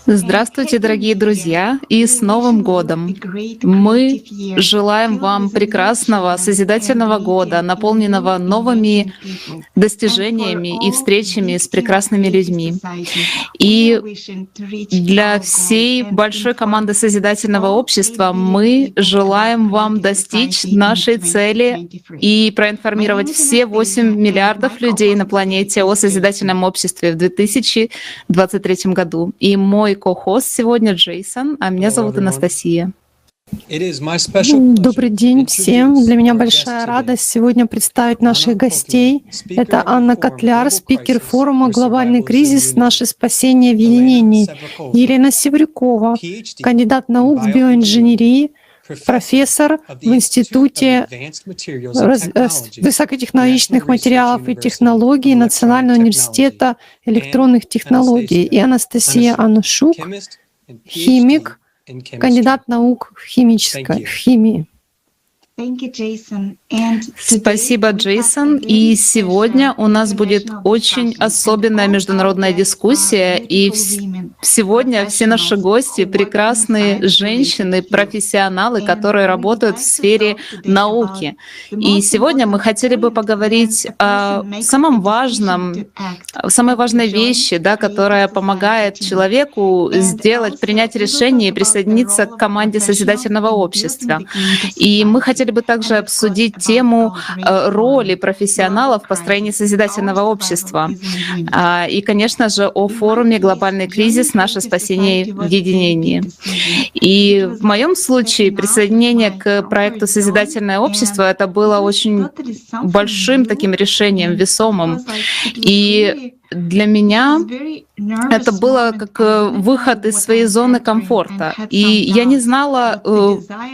Здравствуйте, дорогие друзья, и с Новым годом! Мы желаем вам прекрасного, созидательного года, наполненного новыми достижениями и встречами с прекрасными людьми. И для всей большой команды Созидательного общества мы желаем вам достичь нашей цели и проинформировать все 8 миллиардов людей на планете о Созидательном обществе в 2023 году. И мой ко-хост сегодня Джейсон, а меня зовут Анастасия. Добрый день всем. Для меня большая радость сегодня представить наших гостей. Это Анна Котляр, спикер форума «Глобальный кризис. Наше спасение в единении». Елена Севрюкова, кандидат наук в биоинженерии, профессор в Институте высокотехнологичных материалов и технологий Национального университета электронных технологий. И Анастасия Анушук, химик, кандидат наук в химии. Спасибо, Джейсон. И сегодня у нас будет очень особенная международная дискуссия. И сегодня все наши гости — прекрасные женщины, профессионалы, которые работают в сфере науки. И сегодня мы хотели бы поговорить о самом важном, самой важной вещи, которая помогает человеку принять решение и присоединиться к команде Созидательного общества. И мы хотели бы также обсудить тему роли профессионалов в построении созидательного общества. И, конечно же, о форуме «Глобальный кризис. Наше спасение в единении». И в моем случае присоединение к проекту «Созидательное общество» — это было очень большим таким решением, весомым. И для меня это было как выход из своей зоны комфорта. И я не знала,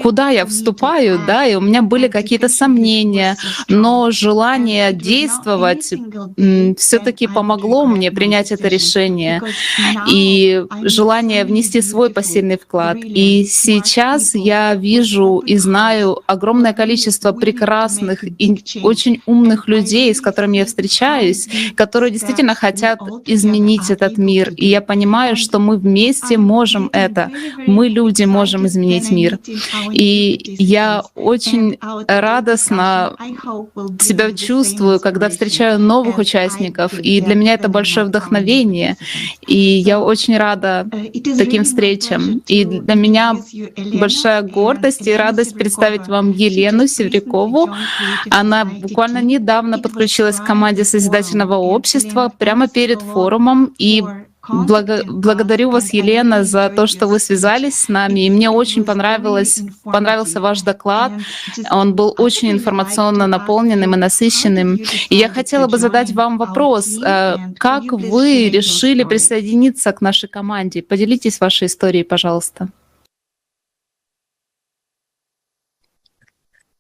куда я вступаю, и у меня были какие-то сомнения, но желание действовать все-таки помогло мне принять это решение, и желание внести свой посильный вклад. И сейчас я вижу и знаю огромное количество прекрасных и очень умных людей, с которыми я встречаюсь, которые действительно хотят изменить этот мир. И я понимаю, что мы вместе можем это. Мы, люди, можем изменить мир. И я очень радостно себя чувствую, когда встречаю новых участников. И для меня это большое вдохновение. И я очень рада таким встречам. И для меня большая гордость и радость представить вам Елену Севрюкову. Она буквально недавно подключилась к команде Созидательного общества прямо перед форумом. И благодарю вас, Елена, за то, что вы связались с нами. И мне очень понравился ваш доклад. Он был очень информационно наполненным и насыщенным. И я хотела бы задать вам вопрос. Как вы решили присоединиться к нашей команде? Поделитесь вашей историей, пожалуйста.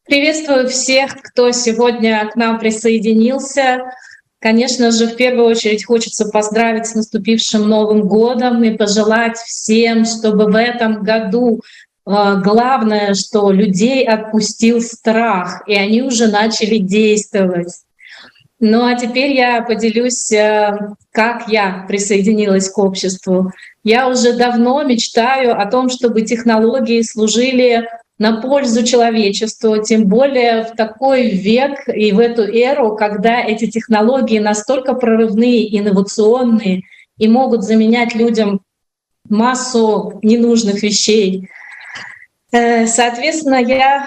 Приветствую всех, кто сегодня к нам присоединился. Конечно же, в первую очередь хочется поздравить с наступившим Новым годом и пожелать всем, чтобы в этом году главное, что людей отпустил страх, и они уже начали действовать. Ну а теперь я поделюсь, как я присоединилась к обществу. Я уже давно мечтаю о том, чтобы технологии служили на пользу человечеству, тем более в такой век и в эту эру, когда эти технологии настолько прорывные, инновационные и могут заменять людям массу ненужных вещей. Соответственно, я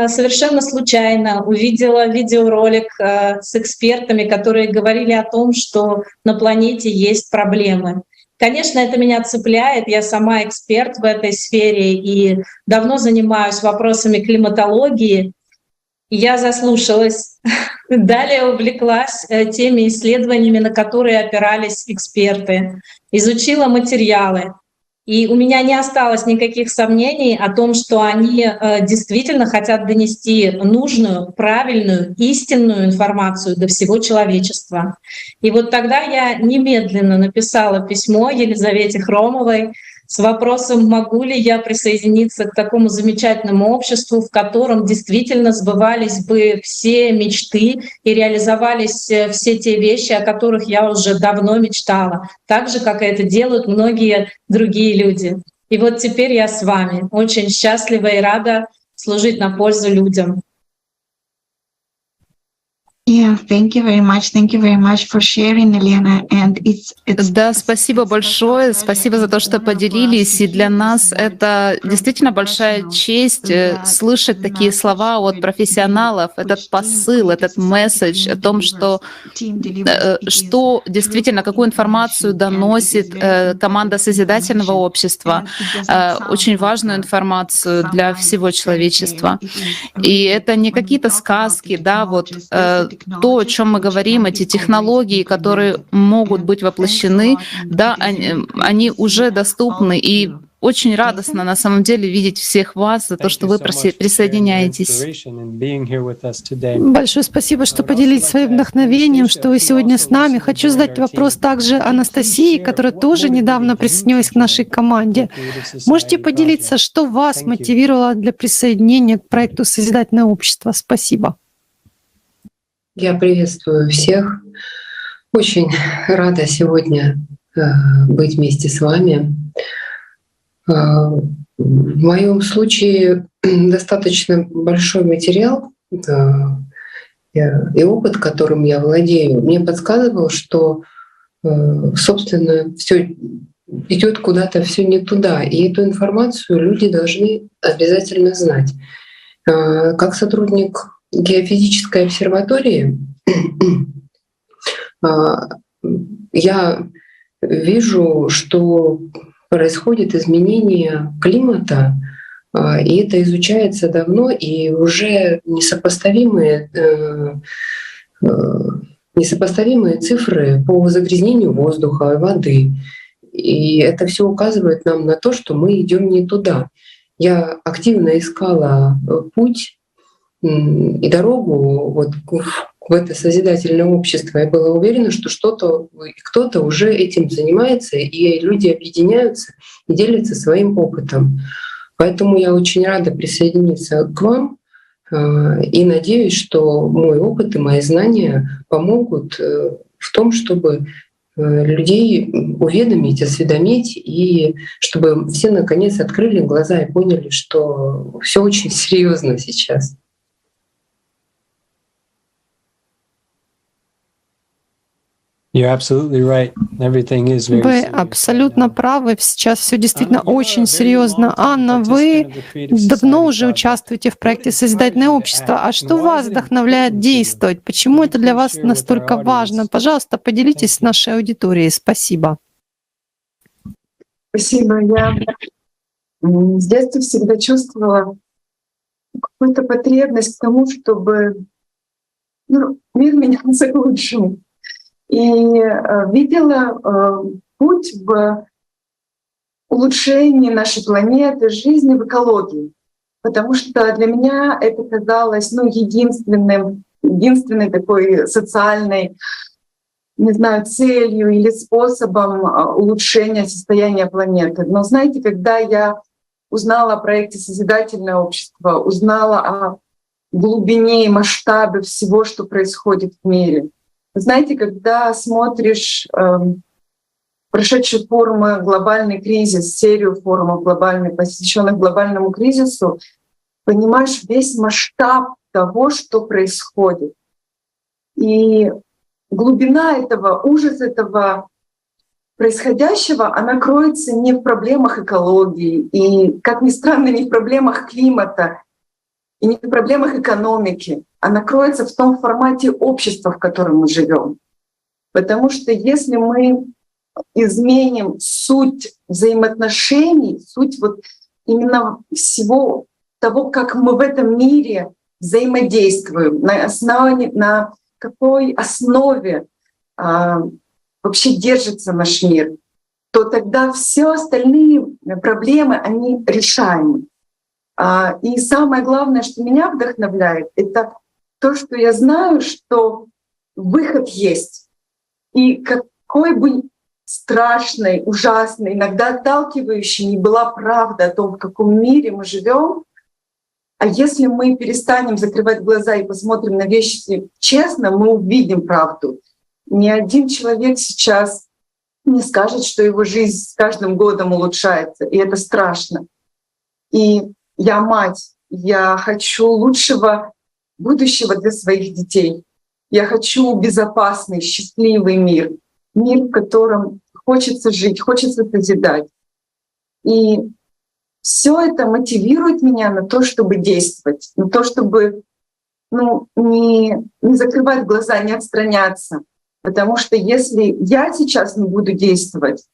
совершенно случайно увидела видеоролик с экспертами, которые говорили о том, что на планете есть проблемы. Конечно, это меня цепляет. Я сама эксперт в этой сфере и давно занимаюсь вопросами климатологии. Я заслушалась, далее увлеклась теми исследованиями, на которые опирались эксперты, изучила материалы. И у меня не осталось никаких сомнений о том, что они действительно хотят донести нужную, правильную, истинную информацию до всего человечества. И вот тогда я немедленно написала письмо Елизавете Хромовой, с вопросом, могу ли я присоединиться к такому замечательному обществу, в котором действительно сбывались бы все мечты и реализовались все те вещи, о которых я уже давно мечтала, так же, как это делают многие другие люди. И вот теперь я с вами, очень счастлива и рада служить на пользу людям. Yeah, thank you very much for sharing, Elena. And it's Да, спасибо большое, спасибо за то, что поделились. И для нас это действительно большая честь слышать такие слова от профессионалов, этот посыл, этот месседж о том, что действительно, какую информацию доносит команда Созидательного общества, очень важную информацию для всего человечества. И это не какие-то сказки, да, вот то, о чем мы говорим, эти технологии, которые могут быть воплощены, да, они уже доступны. И очень радостно на самом деле видеть всех вас за то, что вы присоединяетесь. Большое спасибо, что поделились своим вдохновением, что вы сегодня с нами. Хочу задать вопрос также Анастасии, которая тоже недавно присоединилась к нашей команде. Можете поделиться, что вас мотивировало для присоединения к проекту «Созидательное общество»? Спасибо. Я приветствую всех. Очень рада сегодня быть вместе с вами. В моем случае достаточно большой материал и опыт, которым я владею, мне подсказывал, что, собственно, все идет куда-то, все не туда. И эту информацию люди должны обязательно знать. Как сотрудник геофизической обсерватории я вижу, что происходит изменение климата, и это изучается давно, и уже несопоставимые цифры по загрязнению воздуха и воды. И это все указывает нам на то, что мы идем не туда. Я активно искала путь и дорогу вот в это созидательное общество. Я была уверена, что кто-то уже этим занимается, и люди объединяются и делятся своим опытом. Поэтому я очень рада присоединиться к вам и надеюсь, что мой опыт и мои знания помогут в том, чтобы людей уведомить, осведомить, и чтобы все наконец открыли глаза и поняли, что все очень серьезно сейчас. Вы абсолютно правы. Сейчас все действительно очень серьезно. Анна, вы давно уже участвуете в проекте «Созидательное общество». А что вас вдохновляет действовать? Почему это для вас настолько важно? Пожалуйста, поделитесь с нашей аудиторией. Спасибо. Спасибо. Я с детства всегда чувствовала какую-то потребность к тому, чтобы мир менялся к лучшему. И видела путь в улучшении нашей планеты, жизни в экологии. Потому что для меня это казалось единственной такой социальной, не знаю, целью или способом улучшения состояния планеты. Но знаете, когда я узнала о проекте «Созидательное общество», узнала о глубине и масштабе всего, что происходит в мире, знаете, когда смотришь прошедшие форумы «Глобальный кризис», серию форумов глобальных, посвященных глобальному кризису, понимаешь весь масштаб того, что происходит. И глубина этого, ужас этого происходящего, она кроется не в проблемах экологии, и, как ни странно, не в проблемах климата, и не в проблемах экономики. Она кроется в том формате общества, в котором мы живем. Потому что если мы изменим суть взаимоотношений, суть вот именно всего того, как мы в этом мире взаимодействуем, на какой основе вообще держится наш мир, то тогда все остальные проблемы, они решаемы. И самое главное, что меня вдохновляет, это то, что я знаю, что выход есть. И какой бы страшной, ужасной, иногда отталкивающей не была правда о том, в каком мире мы живем. А если мы перестанем закрывать глаза и посмотрим на вещи честно, мы увидим правду. Ни один человек сейчас не скажет, что его жизнь с каждым годом улучшается, и это страшно. И я мать, я хочу лучшего будущего для своих детей. Я хочу безопасный, счастливый мир, мир, в котором хочется жить, хочется созидать. И все это мотивирует меня на то, чтобы действовать, на то, чтобы не закрывать глаза, не отстраняться. Потому что если я сейчас не буду действовать,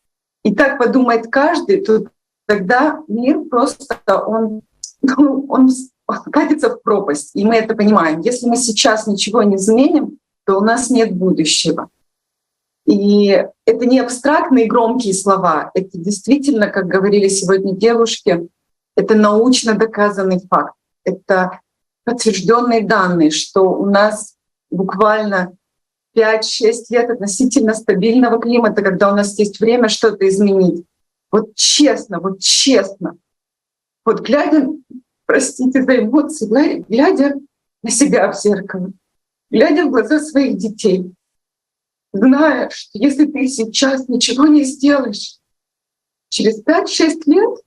и так подумает каждый, то тогда мир просто он катится в пропасть. И мы это понимаем. Если мы сейчас ничего не изменим, то у нас нет будущего. И это не абстрактные громкие слова, это действительно, как говорили сегодня девушки, это научно доказанный факт. Это подтвержденные данные, что у нас буквально 5-6 лет относительно стабильного климата, когда у нас есть время что-то изменить. Вот честно, вот глядя, простите за эмоции, глядя на себя в зеркало, глядя в глаза своих детей, зная, что если ты сейчас ничего не сделаешь, через 5-6 лет,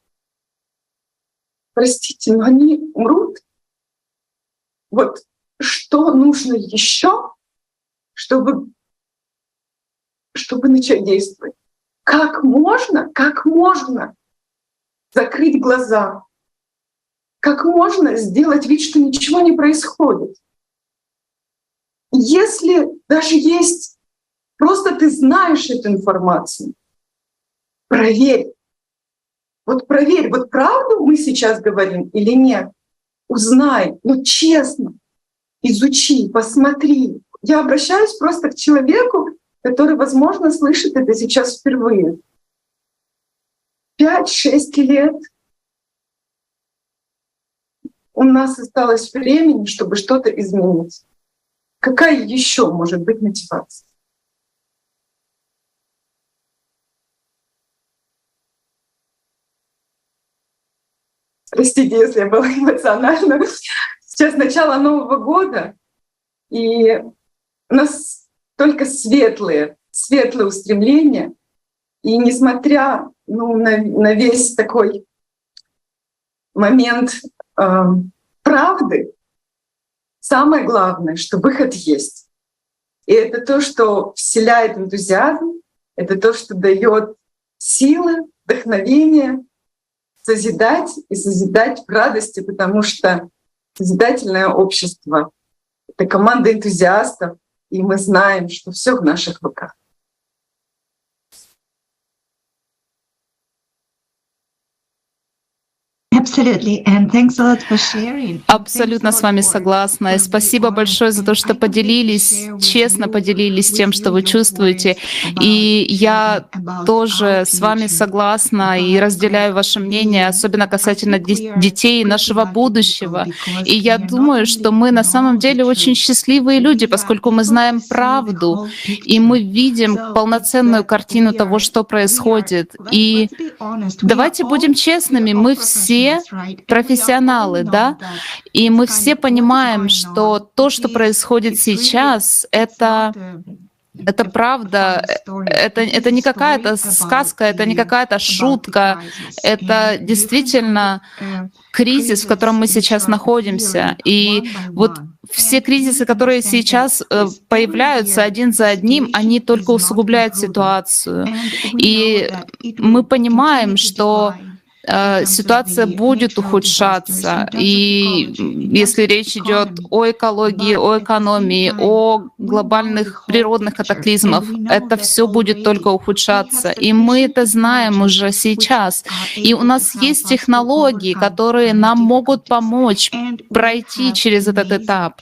простите, но они умрут. Вот что нужно еще, чтобы начать действовать? Как можно закрыть глаза? Как можно сделать вид, что ничего не происходит? Если даже есть, просто ты знаешь эту информацию, проверь. Вот проверь, вот правду мы сейчас говорим или нет? Узнай, честно, изучи, посмотри. Я обращаюсь просто к человеку, который, возможно, слышит это сейчас впервые. 5-6 лет у нас осталось времени, чтобы что-то изменить. Какая еще может быть мотивация? Простите, если я была эмоциональна. Сейчас начало Нового года, и у нас только светлые устремления. И несмотря на весь такой момент правды, самое главное, что выход есть. И это то, что вселяет энтузиазм, это то, что дает силы, вдохновение созидать и созидать в радости, потому что созидательное общество — это команда энтузиастов, и мы знаем, что все в наших руках. Абсолютно с вами согласна. И спасибо большое за то, что поделились, честно поделились тем, что вы чувствуете. И я тоже с вами согласна и разделяю ваше мнение, особенно касательно детей, нашего будущего. И я думаю, что мы на самом деле очень счастливые люди, поскольку мы знаем правду, и мы видим полноценную картину того, что происходит. И давайте будем честными, мы все профессионалы, да, и мы все понимаем, что то, что происходит сейчас, это правда, это не какая-то сказка, это не какая-то шутка, это действительно кризис, в котором мы сейчас находимся. И вот все кризисы, которые сейчас появляются один за одним, они только усугубляют ситуацию. И мы понимаем, что ситуация будет ухудшаться. И если речь идет о экологии, о экономии, о глобальных природных катаклизмах, это все будет только ухудшаться. И мы это знаем уже сейчас. И у нас есть технологии, которые нам могут помочь пройти через этот этап.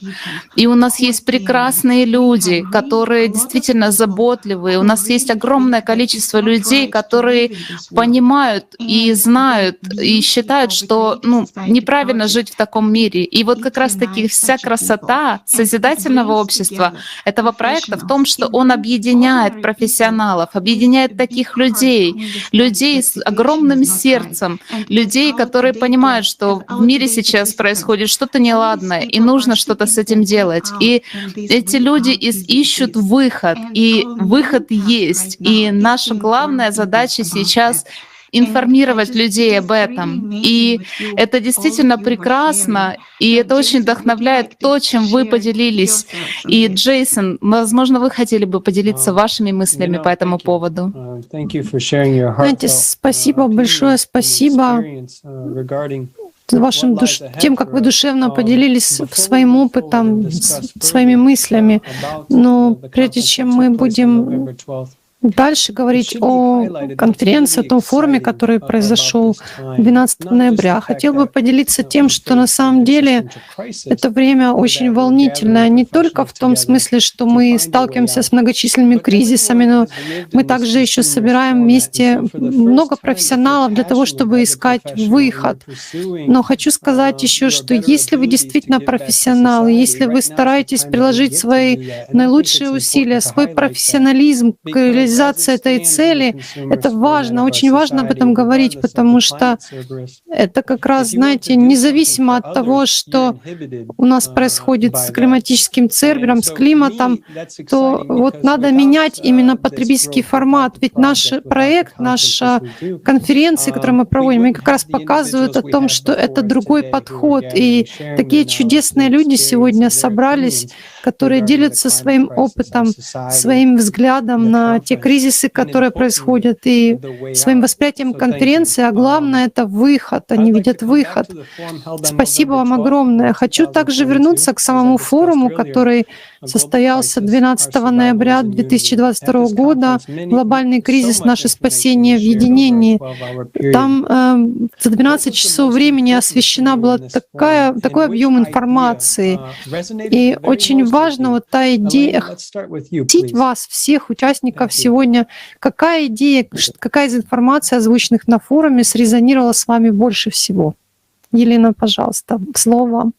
И у нас есть прекрасные люди, которые действительно заботливые. У нас есть огромное количество людей, которые понимают и знают, понимают и считают, что неправильно жить в таком мире. И вот как раз-таки вся красота созидательного общества, этого проекта в том, что он объединяет профессионалов, объединяет таких людей, людей с огромным сердцем, людей, которые понимают, что в мире сейчас происходит что-то неладное, и нужно что-то с этим делать. И эти люди ищут выход, и выход есть. И наша главная задача сейчас — информировать людей об этом. И это действительно прекрасно, и это очень вдохновляет то, чем вы поделились. И, Джейсон, возможно, вы хотели бы поделиться вашими мыслями по этому поводу. Знаете, спасибо большое, спасибо тем, как вы душевно поделились своим опытом, своими мыслями. Но прежде чем мы будем дальше говорить о конференции, о том форуме, который произошел 12 ноября. Хотел бы поделиться тем, что на самом деле это время очень волнительное, не только в том смысле, что мы сталкиваемся с многочисленными кризисами, но мы также еще собираем вместе много профессионалов для того, чтобы искать выход. Но хочу сказать еще, что если вы действительно профессионал, если вы стараетесь приложить свои наилучшие усилия, свой профессионализм к реализации этой цели, это важно, очень важно об этом говорить, потому что это как раз, знаете, независимо от того, что у нас происходит с климатическим цербером, с климатом, то вот надо менять именно потребительский формат. Ведь наш проект, наша конференция, которую мы проводим, они как раз показывают о том, что это другой подход. И такие чудесные люди сегодня собрались, которые делятся своим опытом, своим взглядом на те кризисы, которые происходят, и своим восприятием конференции, а главное — это выход, они видят выход. Спасибо вам огромное. Хочу также вернуться к самому форуму, который состоялся 12 ноября 2022 года, «Глобальный кризис. Наше спасение в единении». Там за 12 часов времени освещена была такой объем информации. И очень важно вот та идея, спросить вас, всех участников сегодня, какая идея, какая из информации, озвученных на форуме, срезонировала с вами больше всего? Елена, пожалуйста, слово вам.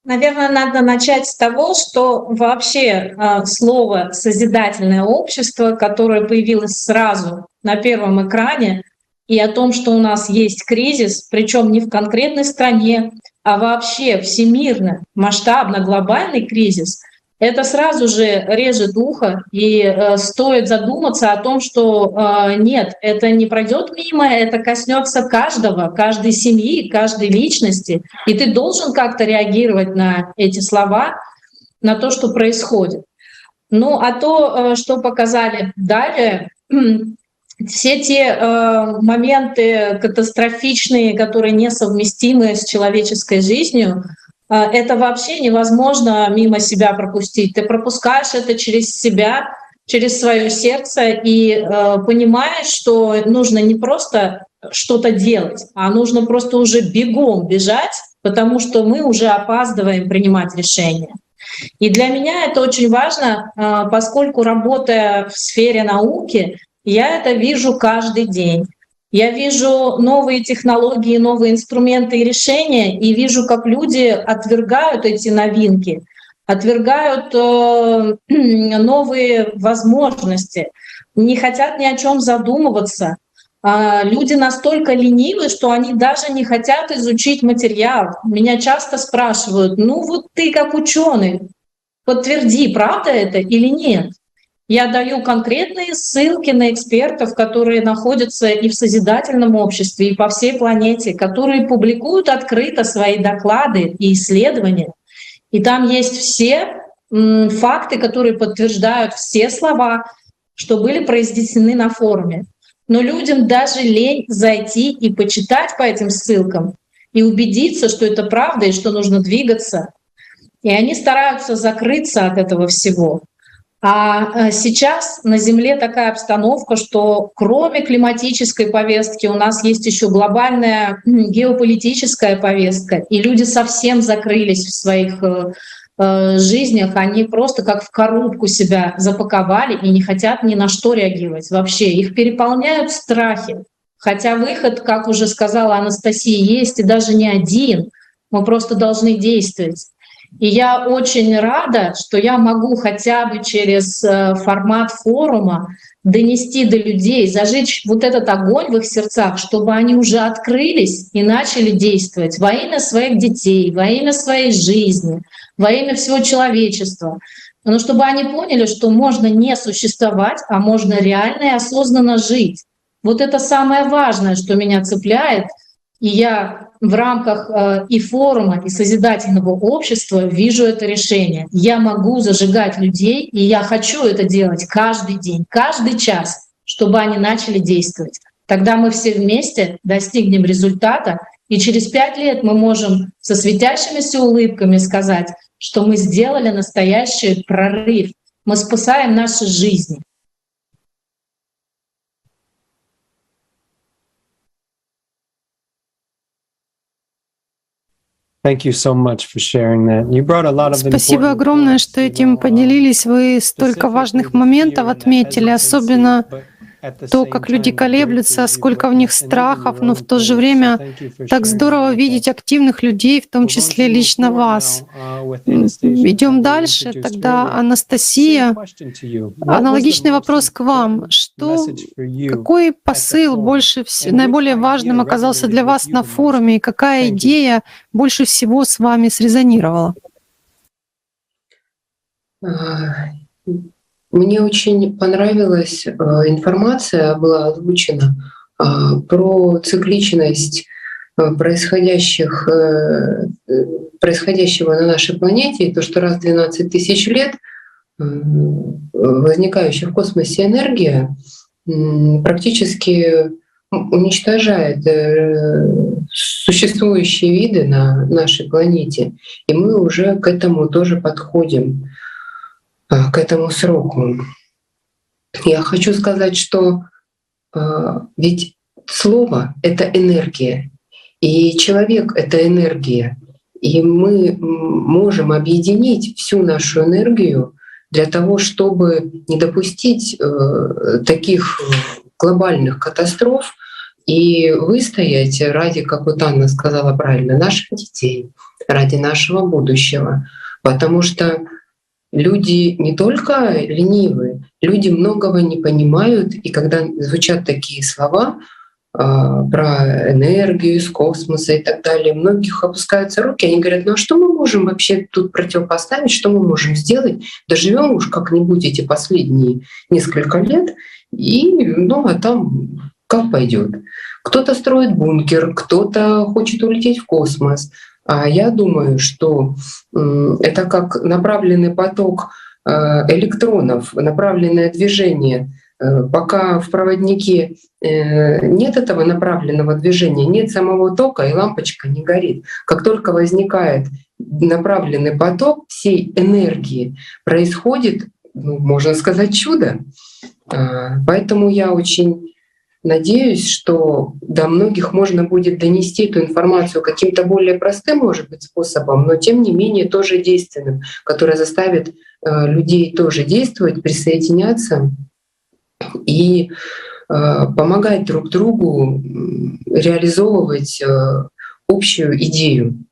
Наверное, надо начать с того, что вообще слово «созидательное общество», которое появилось сразу на первом экране, и о том, что у нас есть кризис, причем не в конкретной стране, а вообще всемирно, масштабно глобальный кризис, это сразу же режет ухо, и стоит задуматься о том, что нет, это не пройдет мимо, это коснется каждого, каждой семьи, каждой личности, и ты должен как-то реагировать на эти слова, на то, что происходит. Ну, а то, что показали далее, все те моменты катастрофичные, которые несовместимы с человеческой жизнью, это вообще невозможно мимо себя пропустить. Ты пропускаешь это через себя, через свое сердце и понимаешь, что нужно не просто что-то делать, а нужно просто уже бегом бежать, потому что мы уже опаздываем принимать решения. И для меня это очень важно, поскольку, работая в сфере науки, я это вижу каждый день. Я вижу новые технологии, новые инструменты и решения, и вижу, как люди отвергают эти новинки, отвергают новые возможности, не хотят ни о чем задумываться. Люди настолько ленивы, что они даже не хотят изучить материал. Меня часто спрашивают: ну вот ты как ученый, подтверди, правда это или нет. Я даю конкретные ссылки на экспертов, которые находятся и в созидательном обществе, и по всей планете, которые публикуют открыто свои доклады и исследования. И там есть все факты, которые подтверждают все слова, что были произнесены на форуме. Но людям даже лень зайти и почитать по этим ссылкам и убедиться, что это правда и что нужно двигаться. И они стараются закрыться от этого всего. А сейчас на Земле такая обстановка, что кроме климатической повестки у нас есть еще глобальная геополитическая повестка, и люди совсем закрылись в своих жизнях, они просто как в коробку себя запаковали и не хотят ни на что реагировать вообще. Их переполняют страхи. Хотя выход, как уже сказала Анастасия, есть, и даже не один. Мы просто должны действовать. И я очень рада, что я могу хотя бы через формат форума донести до людей, зажечь вот этот огонь в их сердцах, чтобы они уже открылись и начали действовать во имя своих детей, во имя своей жизни, во имя всего человечества. Но чтобы они поняли, что можно не существовать, а можно реально и осознанно жить. Вот это самое важное, что меня цепляет. И я в рамках и форума, и созидательного общества вижу это решение. Я могу зажигать людей, и я хочу это делать каждый день, каждый час, чтобы они начали действовать. Тогда мы все вместе достигнем результата, и через 5 лет мы можем со светящимися улыбками сказать, что мы сделали настоящий прорыв, мы спасаем наши жизни. Спасибо огромное, что этим поделились. Вы столько важных моментов отметили, особенно то, как люди колеблются, сколько в них страхов, но в то же время так здорово видеть активных людей, в том числе лично вас. Идем дальше. Тогда, Анастасия, аналогичный вопрос к вам. Какой посыл наиболее важным оказался для вас на форуме, и какая идея больше всего с вами срезонировала? Мне очень понравилась информация, была озвучена про цикличность происходящего на нашей планете, и то, что раз в 12 тысяч лет возникающая в космосе энергия практически уничтожает существующие виды на нашей планете. И мы уже к этому тоже подходим, к этому сроку. Я хочу сказать, что ведь слово — это энергия, и человек — это энергия. И мы можем объединить всю нашу энергию для того, чтобы не допустить таких глобальных катастроф и выстоять ради, как вот Анна сказала правильно, наших детей, ради нашего будущего. Потому что люди не только ленивы, люди многого не понимают, и когда звучат такие слова про энергию из космоса и так далее, у многих опускаются руки, они говорят: ну а что мы можем вообще тут противопоставить, что мы можем сделать? Доживем уж как-нибудь эти последние несколько лет, и а там как пойдет. Кто-то строит бункер, кто-то хочет улететь в космос. А я думаю, что это как направленный поток электронов, направленное движение. Пока в проводнике нет этого направленного движения, нет самого тока, и лампочка не горит. Как только возникает направленный поток всей энергии, происходит, можно сказать, чудо. Поэтому я очень надеюсь, что до многих можно будет донести эту информацию каким-то более простым, может быть, способом, но тем не менее тоже действенным, который заставит людей тоже действовать, присоединяться и помогать друг другу реализовывать общую идею.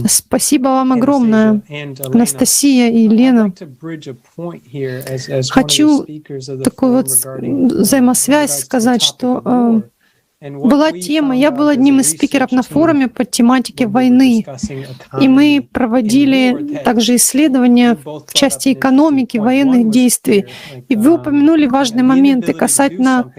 Спасибо вам огромное, Анастасия и Елена. Хочу такую вот взаимосвязь сказать, что была тема, я был одним из спикеров на форуме по тематике войны, и мы проводили также исследования в части экономики, военных действий. И вы упомянули важные моменты касательно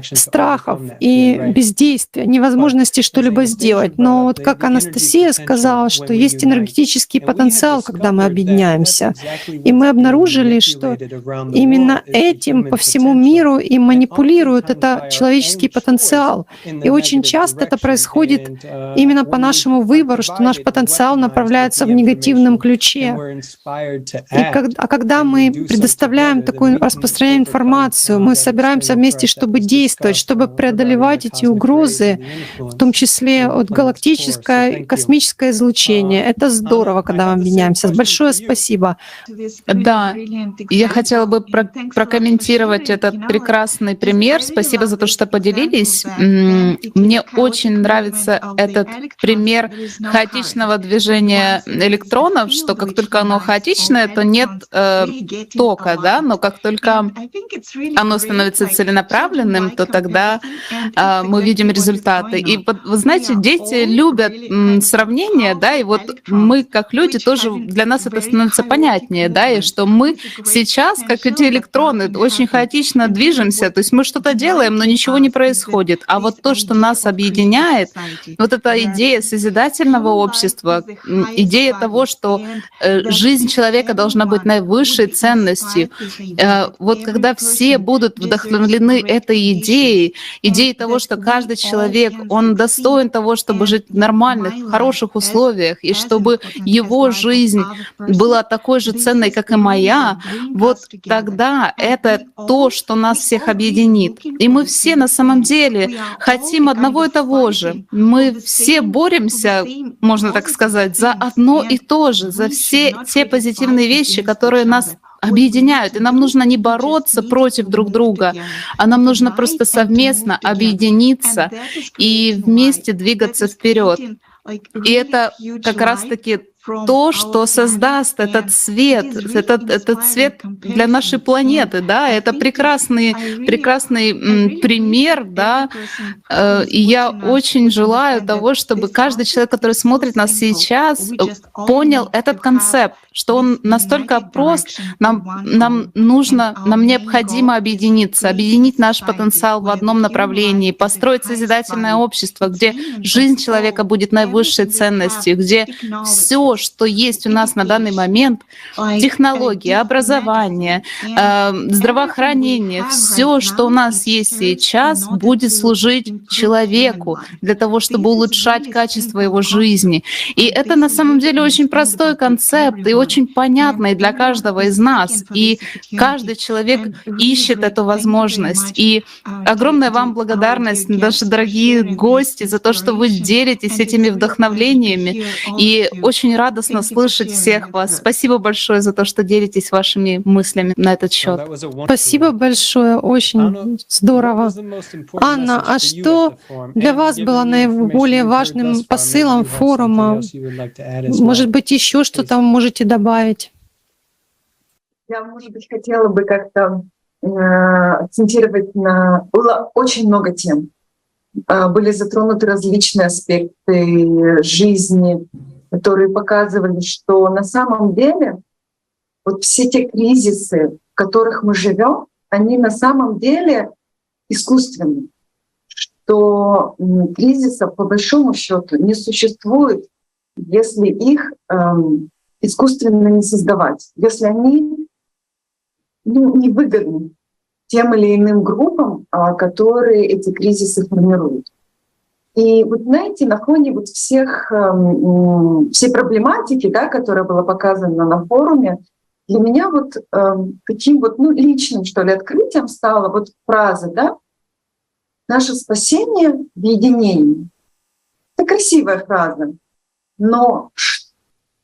страхов и бездействия, невозможности что-либо сделать. Но вот как Анастасия сказала, что есть энергетический потенциал, когда мы объединяемся. И мы обнаружили, что именно этим по всему миру и манипулирует это человеческий потенциал, потенциал. И очень часто это происходит именно по нашему выбору, что наш потенциал направляется в негативном ключе. Когда мы предоставляем такую распространяем информацию, мы собираемся вместе, чтобы действовать, чтобы преодолевать эти угрозы, в том числе от галактическое, космическое излучение. Это здорово, когда мы объединяемся. Большое спасибо. Да, я хотела бы прокомментировать этот прекрасный пример. Спасибо за то, что поделились. Мне очень нравится этот пример хаотичного движения электронов, что как только оно хаотичное, то нет тока, да, но как только оно становится целенаправленным, то тогда мы видим результаты. И вы знаете, дети любят сравнения, да, и вот мы как люди тоже, для нас это становится понятнее, да, и что мы сейчас, как эти электроны, очень хаотично движемся, то есть мы что-то делаем, но ничего не происходит. А вот то, что нас объединяет, вот эта идея созидательного общества, идея того, что жизнь человека должна быть наивысшей ценностью. Вот когда все будут вдохновлены этой идеей того, что каждый человек, он достоин того, чтобы жить в нормальных, в хороших условиях, и чтобы его жизнь была такой же ценной, как и моя, вот тогда это то, что нас всех объединит. И мы все на самом деле хотим одного и того же. Мы все боремся, можно так сказать, за одно и то же, за все те позитивные вещи, которые нас объединяют. И нам нужно не бороться против друг друга, а нам нужно просто совместно объединиться и вместе двигаться вперед. И это как раз-таки то, что создаст этот свет для нашей планеты, да, это прекрасный пример, да, и я очень желаю того, чтобы каждый человек, который смотрит нас сейчас, понял этот концепт, что он настолько прост, нам необходимо объединиться, объединить наш потенциал в одном направлении, построить созидательное общество, где жизнь человека будет наивысшей ценностью, где все, что есть у нас на данный момент, технологии, образование, здравоохранение, все, что у нас есть сейчас, будет служить человеку для того, чтобы улучшать качество его жизни. И это на самом деле очень простой концепт и очень понятный для каждого из нас. И каждый человек ищет эту возможность. И огромная вам благодарность, наши дорогие гости, за то, что вы делитесь этими вдохновлениями. И очень радостно слышать всех вас. Спасибо большое за то, что делитесь вашими мыслями на этот счет. Спасибо большое, очень здорово. Анна, а что для вас было наиболее важным посылом форума? Может быть, еще что-то можете добавить? Я, может быть, хотела бы как-то акцентировать на... Было очень много тем. Были затронуты различные аспекты жизни, которые показывали, что на самом деле вот все те кризисы, в которых мы живем, они на самом деле искусственны. Что кризисов по большому счету не существует, если их искусственно не создавать, если они не выгодны тем или иным группам, которые эти кризисы формируют. И вот знаете, на фоне вот всей проблематики, да, которая была показана на форуме, для меня вот таким вот личным, что ли, открытием стала вот фраза, да, «Наше спасение в единении». Это красивая фраза, но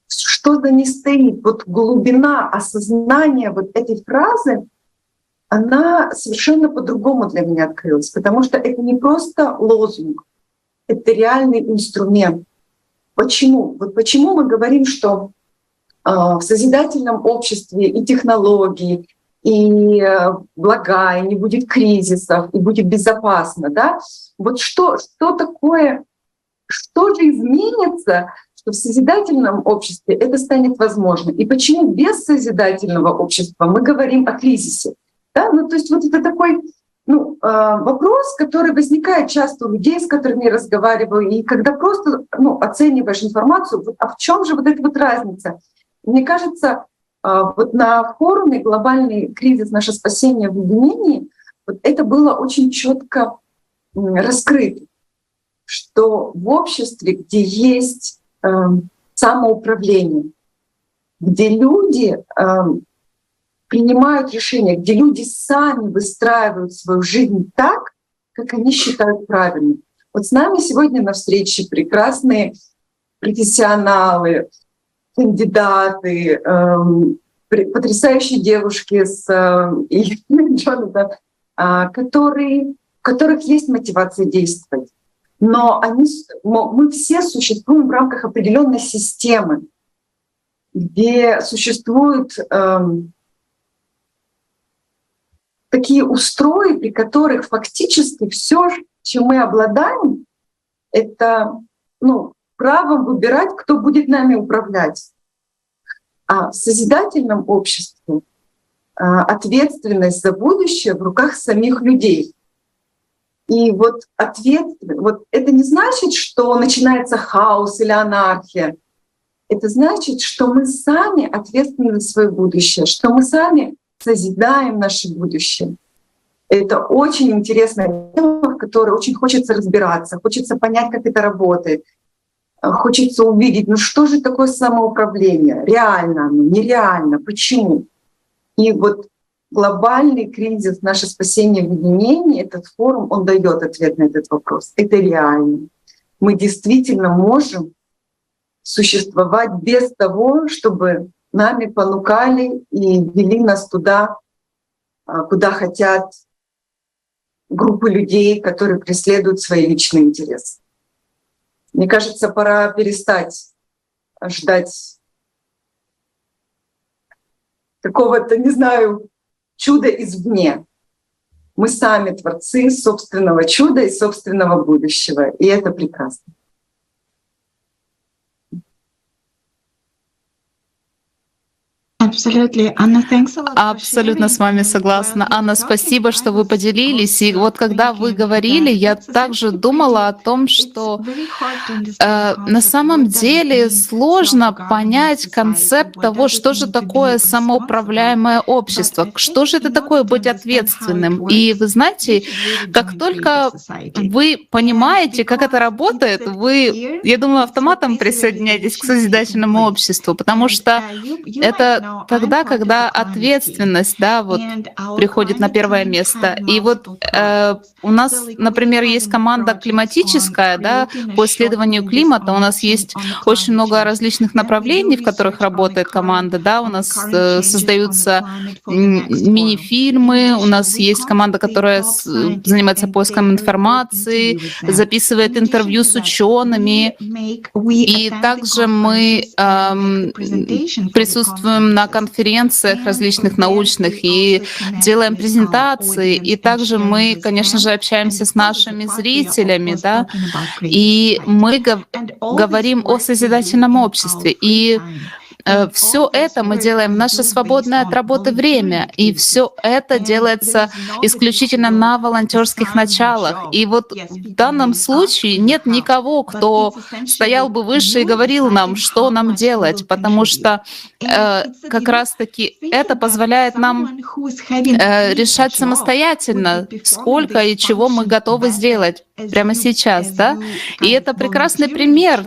что за ней стоит? Вот глубина осознания вот этой фразы, она совершенно по-другому для меня открылась, потому что это не просто лозунг, это реальный инструмент. Почему? Вот почему мы говорим, что в созидательном обществе и технологии, и блага, и не будет кризисов, и будет безопасно, да? Вот что такое, что же изменится, что в созидательном обществе это станет возможно? И почему без созидательного общества мы говорим о кризисе? Да? То есть вот это такой вопрос, который возникает часто у людей, с которыми я разговариваю, и когда просто оцениваешь информацию, а в чем же вот эта вот разница? Мне кажется, вот на форуме «Глобальный кризис. Наше спасение в единении» вот это было очень четко раскрыты, что в обществе, где есть самоуправление, где люди принимают решения, где люди сами выстраивают свою жизнь так, как они считают правильным. Вот с нами сегодня на встрече прекрасные профессионалы, кандидаты, потрясающие девушки с Джонатан, у которых есть мотивация действовать. Но мы все существуем в рамках определенной системы, где существуют такие устрои, при которых фактически все, чем мы обладаем, это правом выбирать, кто будет нами управлять. А в созидательном обществе ответственность за будущее в руках самих людей. И вот это не значит, что начинается хаос или анархия. Это значит, что мы сами ответственны за свое будущее, что мы сами созидаем наше будущее. Это очень интересная тема, в которой очень хочется разбираться, хочется понять, как это работает. Хочется увидеть, что же такое самоуправление, реально оно, нереально, почему. И вот глобальный кризис «Наше спасение в единении», этот форум, он дает ответ на этот вопрос. Это реально. Мы действительно можем существовать без того, чтобы нами понукали и вели нас туда, куда хотят группы людей, которые преследуют свои личные интересы. Мне кажется, пора перестать ждать какого-то, не знаю, чуда извне. Мы сами творцы собственного чуда и собственного будущего, и это прекрасно. Абсолютно с вами согласна. Анна, спасибо, что вы поделились. И вот когда вы говорили, я также думала о том, что на самом деле сложно понять концепт того, что же такое самоуправляемое общество, что же это такое быть ответственным. И вы знаете, как только вы понимаете, как это работает, вы, я думаю, автоматом присоединяетесь к созидательному обществу, потому что это тогда, когда ответственность, приходит на первое место. И вот у нас, например, есть команда климатическая, по исследованию климата. У нас есть очень много различных направлений, в которых работает команда. У нас создаются мини-фильмы, у нас есть команда, которая занимается поиском информации, записывает интервью с учеными. И также мы присутствуем на конференциях различных научных и делаем презентации. И также мы, конечно же, общаемся с нашими зрителями, и мы говорим о созидательном обществе. И все это мы делаем в наше свободное от работы время, и все это делается исключительно на волонтерских началах. И вот в данном случае нет никого, кто стоял бы выше и говорил нам, что нам делать, потому что как раз-таки это позволяет нам решать самостоятельно, сколько и чего мы готовы сделать прямо сейчас, И это прекрасный пример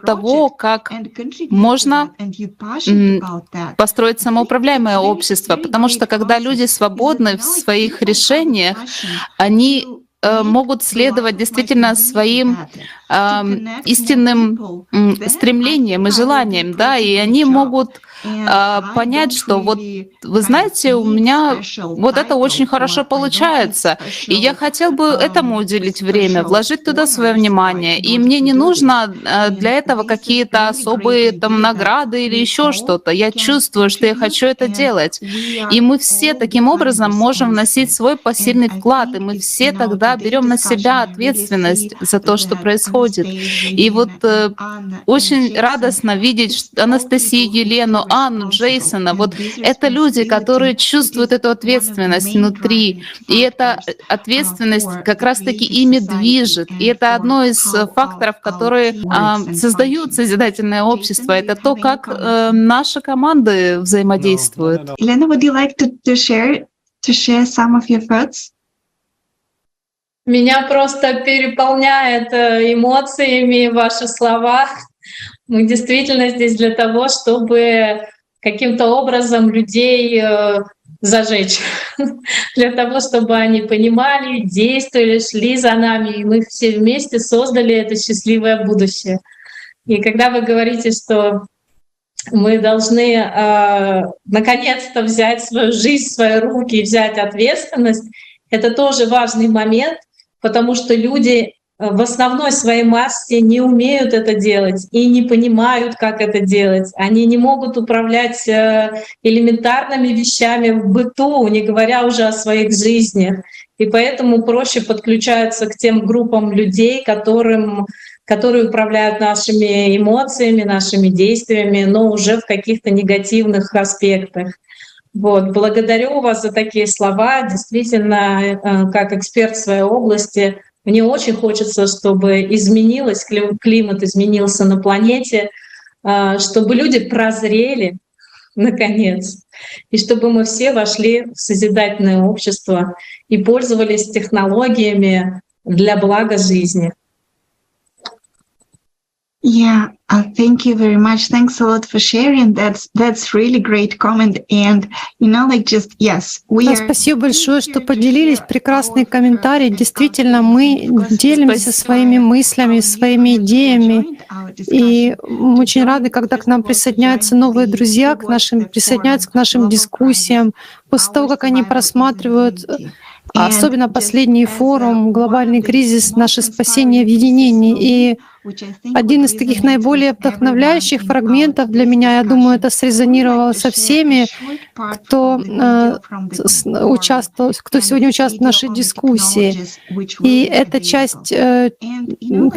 того, как можно построить самоуправляемое общество, потому что когда люди свободны в своих решениях, они могут следовать действительно своим истинным стремлениям и желаниям, и они могут понять, что вот вы знаете, у меня вот это очень хорошо получается, и я хотел бы этому уделить время, вложить туда свое внимание, и мне не нужно для этого какие-то особые награды или еще что-то. Я чувствую, что я хочу это делать, и мы все таким образом можем вносить свой посильный вклад, и мы все тогда берем на себя ответственность за то, что происходит. И вот очень радостно видеть Анастасию, Елену, Анну, Джейсона. Вот это люди, которые чувствуют эту ответственность внутри. И эта ответственность как раз-таки ими движет. И это одно из факторов, которые создают созидательное общество. Это то, как наши команды взаимодействуют. Elena, would you like to share some of your thoughts? Меня просто переполняет эмоциями ваши слова. Мы действительно здесь для того, чтобы каким-то образом людей зажечь, для того, чтобы они понимали, действовали, шли за нами, и мы все вместе создали это счастливое будущее. И когда вы говорите, что мы должны наконец-то взять свою жизнь в свои руки и взять ответственность, это тоже важный момент, потому что люди в основной своей массе не умеют это делать и не понимают, как это делать. Они не могут управлять элементарными вещами в быту, не говоря уже о своих жизнях. И поэтому проще подключаются к тем группам людей, которые управляют нашими эмоциями, нашими действиями, но уже в каких-то негативных аспектах. Вот. Благодарю вас за такие слова. Действительно, как эксперт в своей области, мне очень хочется, чтобы изменилось, климат изменился на планете, чтобы люди прозрели, наконец, и чтобы мы все вошли в созидательное общество и пользовались технологиями для блага жизни. Yeah, thank you very much. Thanks a lot for sharing. That's really great comment. And just yes, we Да, are. спасибо большое, что поделились. Прекрасные комментарии. Действительно, мы делимся своими мыслями, своими идеями. И мы очень рады, когда к нам присоединяются новые друзья, присоединяются к нашим дискуссиям. После того, как они просматривают, особенно последний форум «Глобальный кризис. Наше спасение в единении». И один из таких наиболее вдохновляющих фрагментов для меня, я думаю, это срезонировало со всеми, кто сегодня участвует в нашей дискуссии. И это часть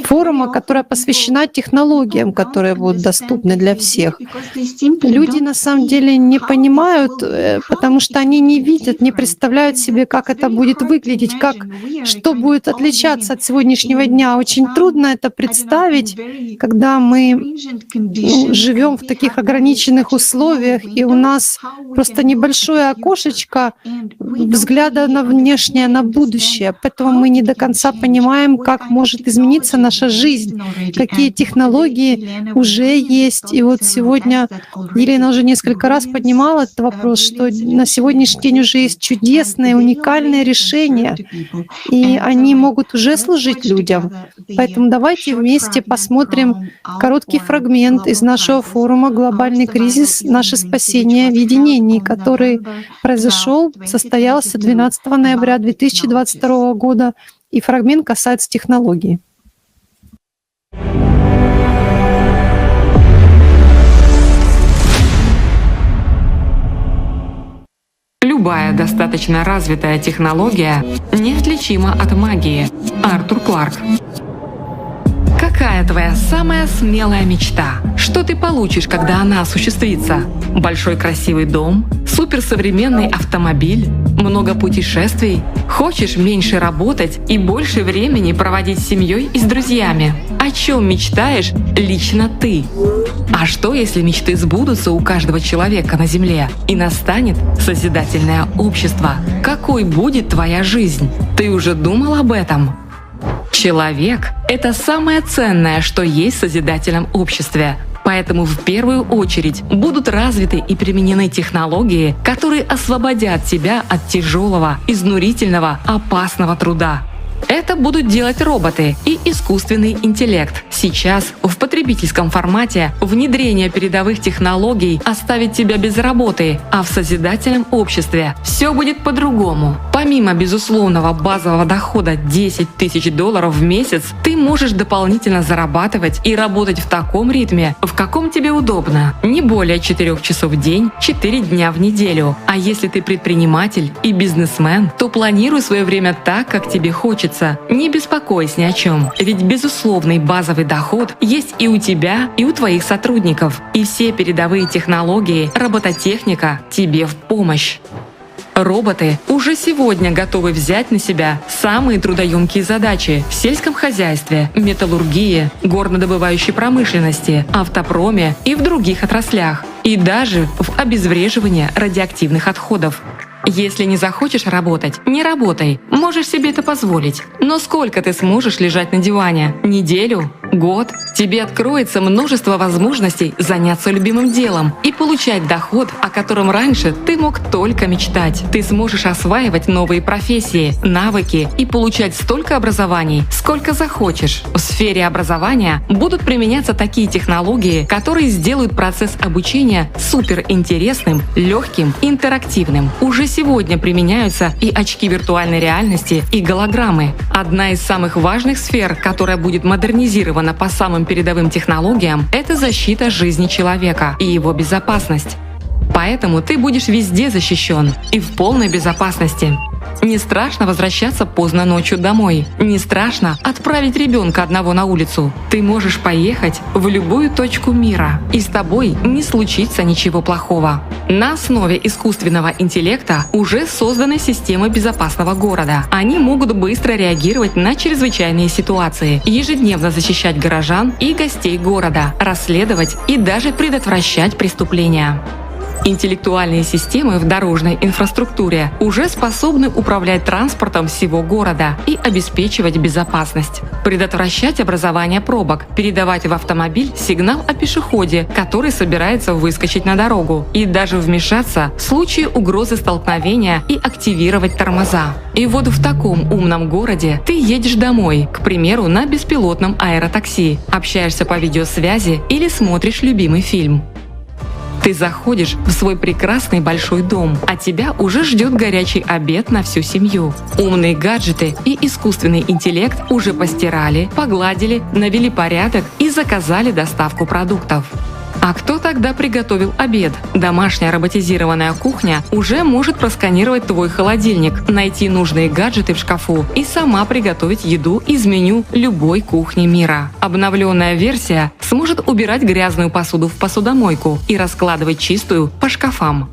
форума, которая посвящена технологиям, которые будут доступны для всех. Люди на самом деле не понимают, потому что они не видят, не представляют себе, как это будет выглядеть, что будет отличаться от сегодняшнего дня. Очень трудно это представить, когда мы живем в таких ограниченных условиях, и у нас просто небольшое окошечко взгляда на внешнее, на будущее. Поэтому мы не до конца понимаем, как может измениться наша жизнь, какие технологии уже есть. И вот сегодня Елена уже несколько раз поднимала этот вопрос, что на сегодняшний день уже есть чудесные, уникальные решения, и они могут уже служить людям. Поэтому давайте вместе посмотрим короткий фрагмент из нашего форума «Глобальный кризис. Наше спасение в единении», который состоялся 12 ноября 2022 года, и фрагмент касается технологий. Любая достаточно развитая технология неотличима от магии. Артур Кларк. Какая твоя самая смелая мечта? Что ты получишь, когда она осуществится? Большой красивый дом? Суперсовременный автомобиль? Много путешествий? Хочешь меньше работать и больше времени проводить с семьей и с друзьями? О чем мечтаешь лично ты? А что, если мечты сбудутся у каждого человека на Земле и настанет созидательное общество? Какой будет твоя жизнь? Ты уже думал об этом? Человек — это самое ценное, что есть в созидательном обществе. Поэтому в первую очередь будут развиты и применены технологии, которые освободят тебя от тяжелого, изнурительного, опасного труда. Это будут делать роботы и искусственный интеллект. Сейчас в потребительском формате внедрение передовых технологий оставит тебя без работы, а в созидательном обществе все будет по-другому. Помимо безусловного базового дохода $10 тысяч в месяц, ты можешь дополнительно зарабатывать и работать в таком ритме, в каком тебе удобно. Не более 4 часов в день, 4 дня в неделю. А если ты предприниматель и бизнесмен, то планируй свое время так, как тебе хочется. Не беспокойся ни о чем, ведь безусловный базовый доход есть и у тебя, и у твоих сотрудников. И все передовые технологии, робототехника тебе в помощь. Роботы уже сегодня готовы взять на себя самые трудоемкие задачи в сельском хозяйстве, металлургии, горнодобывающей промышленности, автопроме и в других отраслях, и даже в обезвреживании радиоактивных отходов. Если не захочешь работать, не работай. Можешь себе это позволить. Но сколько ты сможешь лежать на диване? Неделю? Год? Тебе откроется множество возможностей заняться любимым делом и получать доход, о котором раньше ты мог только мечтать. Ты сможешь осваивать новые профессии, навыки и получать столько образований, сколько захочешь. В сфере образования будут применяться такие технологии, которые сделают процесс обучения суперинтересным, легким, интерактивным. Уже сегодня применяются и очки виртуальной реальности, и голограммы. Одна из самых важных сфер, которая будет модернизирована по самым передовым технологиям, это защита жизни человека и его безопасность. Поэтому ты будешь везде защищен и в полной безопасности. Не страшно возвращаться поздно ночью домой. Не страшно отправить ребенка одного на улицу. Ты можешь поехать в любую точку мира, и с тобой не случится ничего плохого. На основе искусственного интеллекта уже созданы системы безопасного города. Они могут быстро реагировать на чрезвычайные ситуации, ежедневно защищать горожан и гостей города, расследовать и даже предотвращать преступления. Интеллектуальные системы в дорожной инфраструктуре уже способны управлять транспортом всего города и обеспечивать безопасность, предотвращать образование пробок, передавать в автомобиль сигнал о пешеходе, который собирается выскочить на дорогу, и даже вмешаться в случае угрозы столкновения и активировать тормоза. И вот в таком умном городе ты едешь домой, к примеру, на беспилотном аэротакси, общаешься по видеосвязи или смотришь любимый фильм. Ты заходишь в свой прекрасный большой дом, а тебя уже ждет горячий обед на всю семью. Умные гаджеты и искусственный интеллект уже постирали, погладили, навели порядок и заказали доставку продуктов. А кто тогда приготовил обед? Домашняя роботизированная кухня уже может просканировать твой холодильник, найти нужные гаджеты в шкафу и сама приготовить еду из меню любой кухни мира. Обновленная версия сможет убирать грязную посуду в посудомойку и раскладывать чистую по шкафам.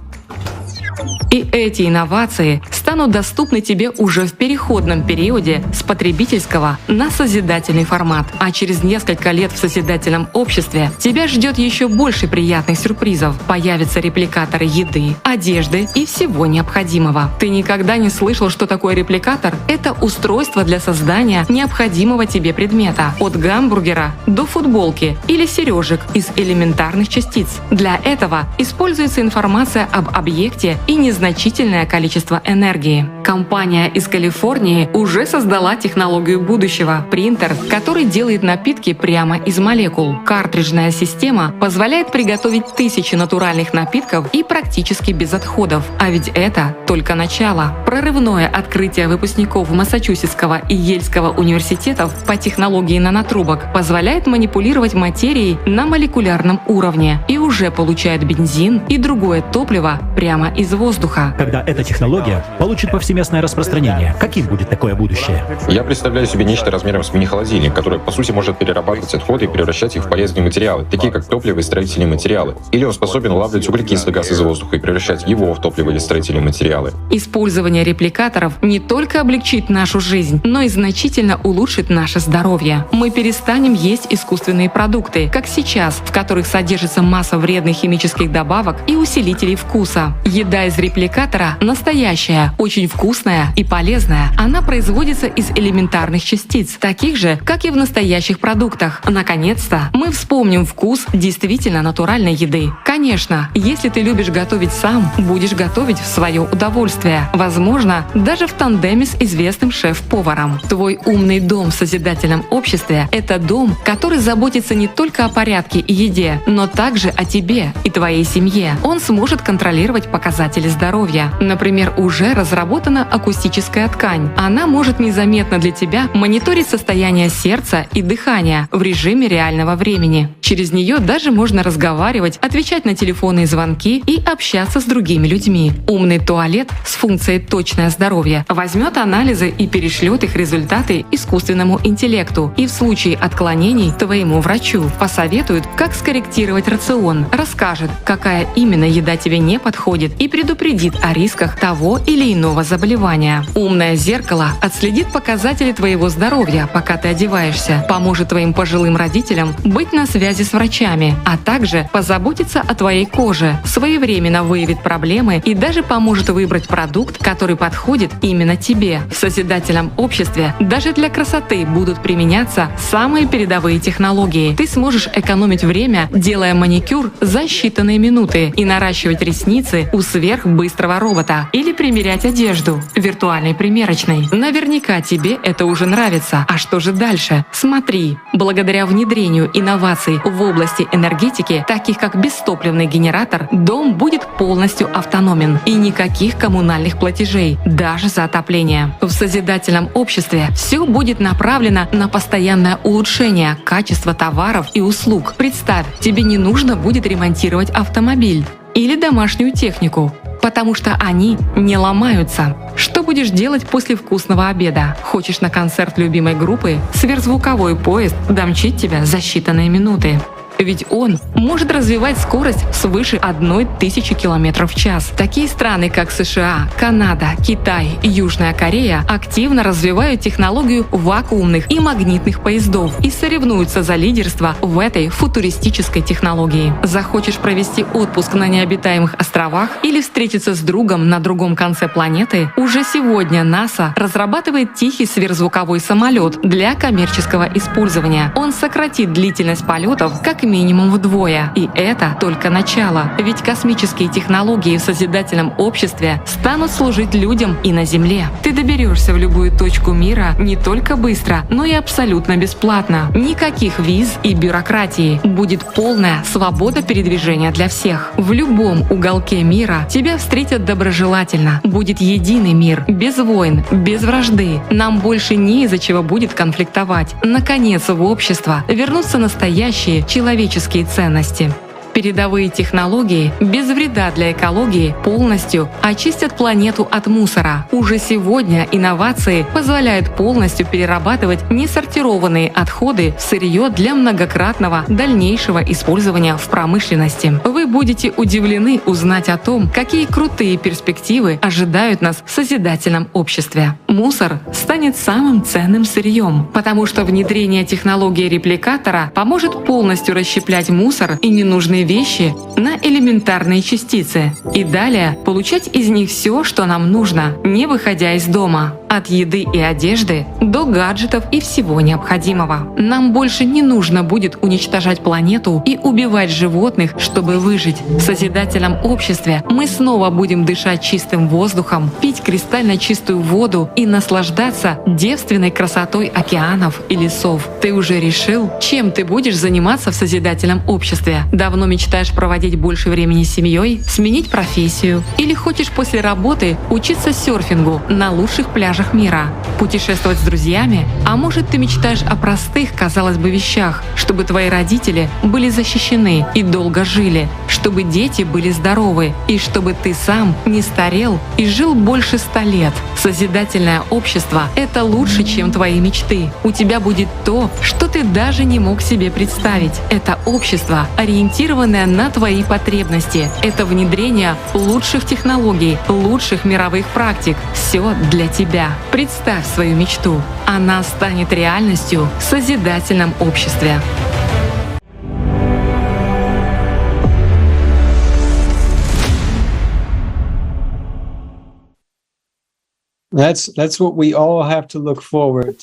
И эти инновации станут доступны тебе уже в переходном периоде с потребительского на созидательный формат. А через несколько лет в созидательном обществе тебя ждет еще больше приятных сюрпризов. Появятся репликаторы еды, одежды и всего необходимого. Ты никогда не слышал, что такое репликатор? Это устройство для создания необходимого тебе предмета. От гамбургера до футболки или сережек из элементарных частиц. Для этого используется информация об объекте и незначительное количество энергии. Компания из Калифорнии уже создала технологию будущего – принтер, который делает напитки прямо из молекул. Картриджная система позволяет приготовить тысячи натуральных напитков и практически без отходов. А ведь это только начало. Прорывное открытие выпускников Массачусетского и Йельского университетов по технологии нанотрубок позволяет манипулировать материей на молекулярном уровне и уже получает бензин и другое топливо прямо из воздуха. Когда эта технология получит повсеместное распространение, каким будет такое будущее? Я представляю себе нечто размером с мини-холодильник, которое, по сути, может перерабатывать отходы и превращать их в полезные материалы, такие как топливо и строительные материалы. Или он способен улавливать углекислый газ из воздуха и превращать его в топливо или строительные материалы. Использование репликаторов не только облегчит нашу жизнь, но и значительно улучшит наше здоровье. Мы перестанем есть искусственные продукты, как сейчас, в которых содержится масса вредных химических добавок и усилителей вкуса. Еда из репликатора настоящая, очень вкусная и полезная. Она производится из элементарных частиц, таких же, как и в настоящих продуктах. Наконец-то мы вспомним вкус действительно натуральной еды. Конечно, если ты любишь готовить сам, будешь готовить в свое удовольствие. Возможно, даже в тандеме с известным шеф-поваром. Твой умный дом в созидательном обществе – это дом, который заботится не только о порядке и еде, но также о тебе и твоей семье. Он сможет контролировать показатели здоровья. Например, уже разработана акустическая ткань. Она может незаметно для тебя мониторить состояние сердца и дыхания в режиме реального времени. Через нее даже можно разговаривать, отвечать на телефонные звонки и общаться с другими людьми. Умный туалет с функцией «Точное здоровье» возьмет анализы и перешлет их результаты искусственному интеллекту и в случае отклонений твоему врачу посоветует, как скорректировать рацион, расскажет, какая именно еда тебе не подходит и предупредит о рисках того или или иного заболевания. Умное зеркало отследит показатели твоего здоровья, пока ты одеваешься, поможет твоим пожилым родителям быть на связи с врачами, а также позаботиться о твоей коже, своевременно выявит проблемы и даже поможет выбрать продукт, который подходит именно тебе. В созидательном обществе даже для красоты будут применяться самые передовые технологии. Ты сможешь экономить время, делая маникюр за считанные минуты и наращивать ресницы у сверхбыстрого робота или примерять одежду в виртуальной примерочной. Наверняка тебе это уже нравится. А что же дальше? Смотри, благодаря внедрению инноваций в области энергетики, таких как бестопливный генератор, дом будет полностью автономен и никаких коммунальных платежей, даже за отопление. В созидательном обществе все будет направлено на постоянное улучшение качества товаров и услуг. Представь, тебе не нужно будет ремонтировать автомобиль или домашнюю технику, потому что они не ломаются. Что будешь делать после вкусного обеда? Хочешь на концерт любимой группы? Сверхзвуковой поезд домчит тебя за считанные минуты. Ведь он может развивать скорость свыше 1000 км в час. Такие страны, как США, Канада, Китай и Южная Корея активно развивают технологию вакуумных и магнитных поездов и соревнуются за лидерство в этой футуристической технологии. Захочешь провести отпуск на необитаемых островах или встретиться с другом на другом конце планеты? Уже сегодня НАСА разрабатывает тихий сверхзвуковой самолет для коммерческого использования. Он сократит длительность полетов как минимум вдвое. И это только начало. Ведь космические технологии в созидательном обществе станут служить людям и на Земле. Ты доберешься в любую точку мира не только быстро, но и абсолютно бесплатно. Никаких виз и бюрократии. Будет полная свобода передвижения для всех. В любом уголке мира тебя встретят доброжелательно. Будет единый мир, без войн, без вражды. Нам больше не из-за чего будет конфликтовать. Наконец, в общество вернутся настоящие человеческие ценности. Передовые технологии без вреда для экологии полностью очистят планету от мусора. Уже сегодня инновации позволяют полностью перерабатывать несортированные отходы в сырье для многократного дальнейшего использования в промышленности. Вы будете удивлены узнать о том, какие крутые перспективы ожидают нас в созидательном обществе. Мусор станет самым ценным сырьем, потому что внедрение технологии репликатора поможет полностью расщеплять мусор и ненужные вещи на элементарные частицы и далее получать из них все, что нам нужно, не выходя из дома. От еды и одежды до гаджетов и всего необходимого. Нам больше не нужно будет уничтожать планету и убивать животных, чтобы выжить. В созидательном обществе мы снова будем дышать чистым воздухом, пить кристально чистую воду и наслаждаться девственной красотой океанов и лесов. Ты уже решил, чем ты будешь заниматься в созидательном обществе? Давно мечтаешь проводить больше времени с семьей, сменить профессию? Или хочешь после работы учиться серфингу на лучших пляжах мира, путешествовать с друзьями? А может, ты мечтаешь о простых, казалось бы, вещах, чтобы твои родители были защищены и долго жили, чтобы дети были здоровы и чтобы ты сам не старел и жил больше 100 лет. Созидательное общество — это лучше, чем твои мечты. У тебя будет то, что ты даже не мог себе представить. Это общество, ориентированное на твои потребности. Это внедрение лучших технологий, лучших мировых практик. Все для тебя. Представь свою мечту. Она станет реальностью в созидательном обществе.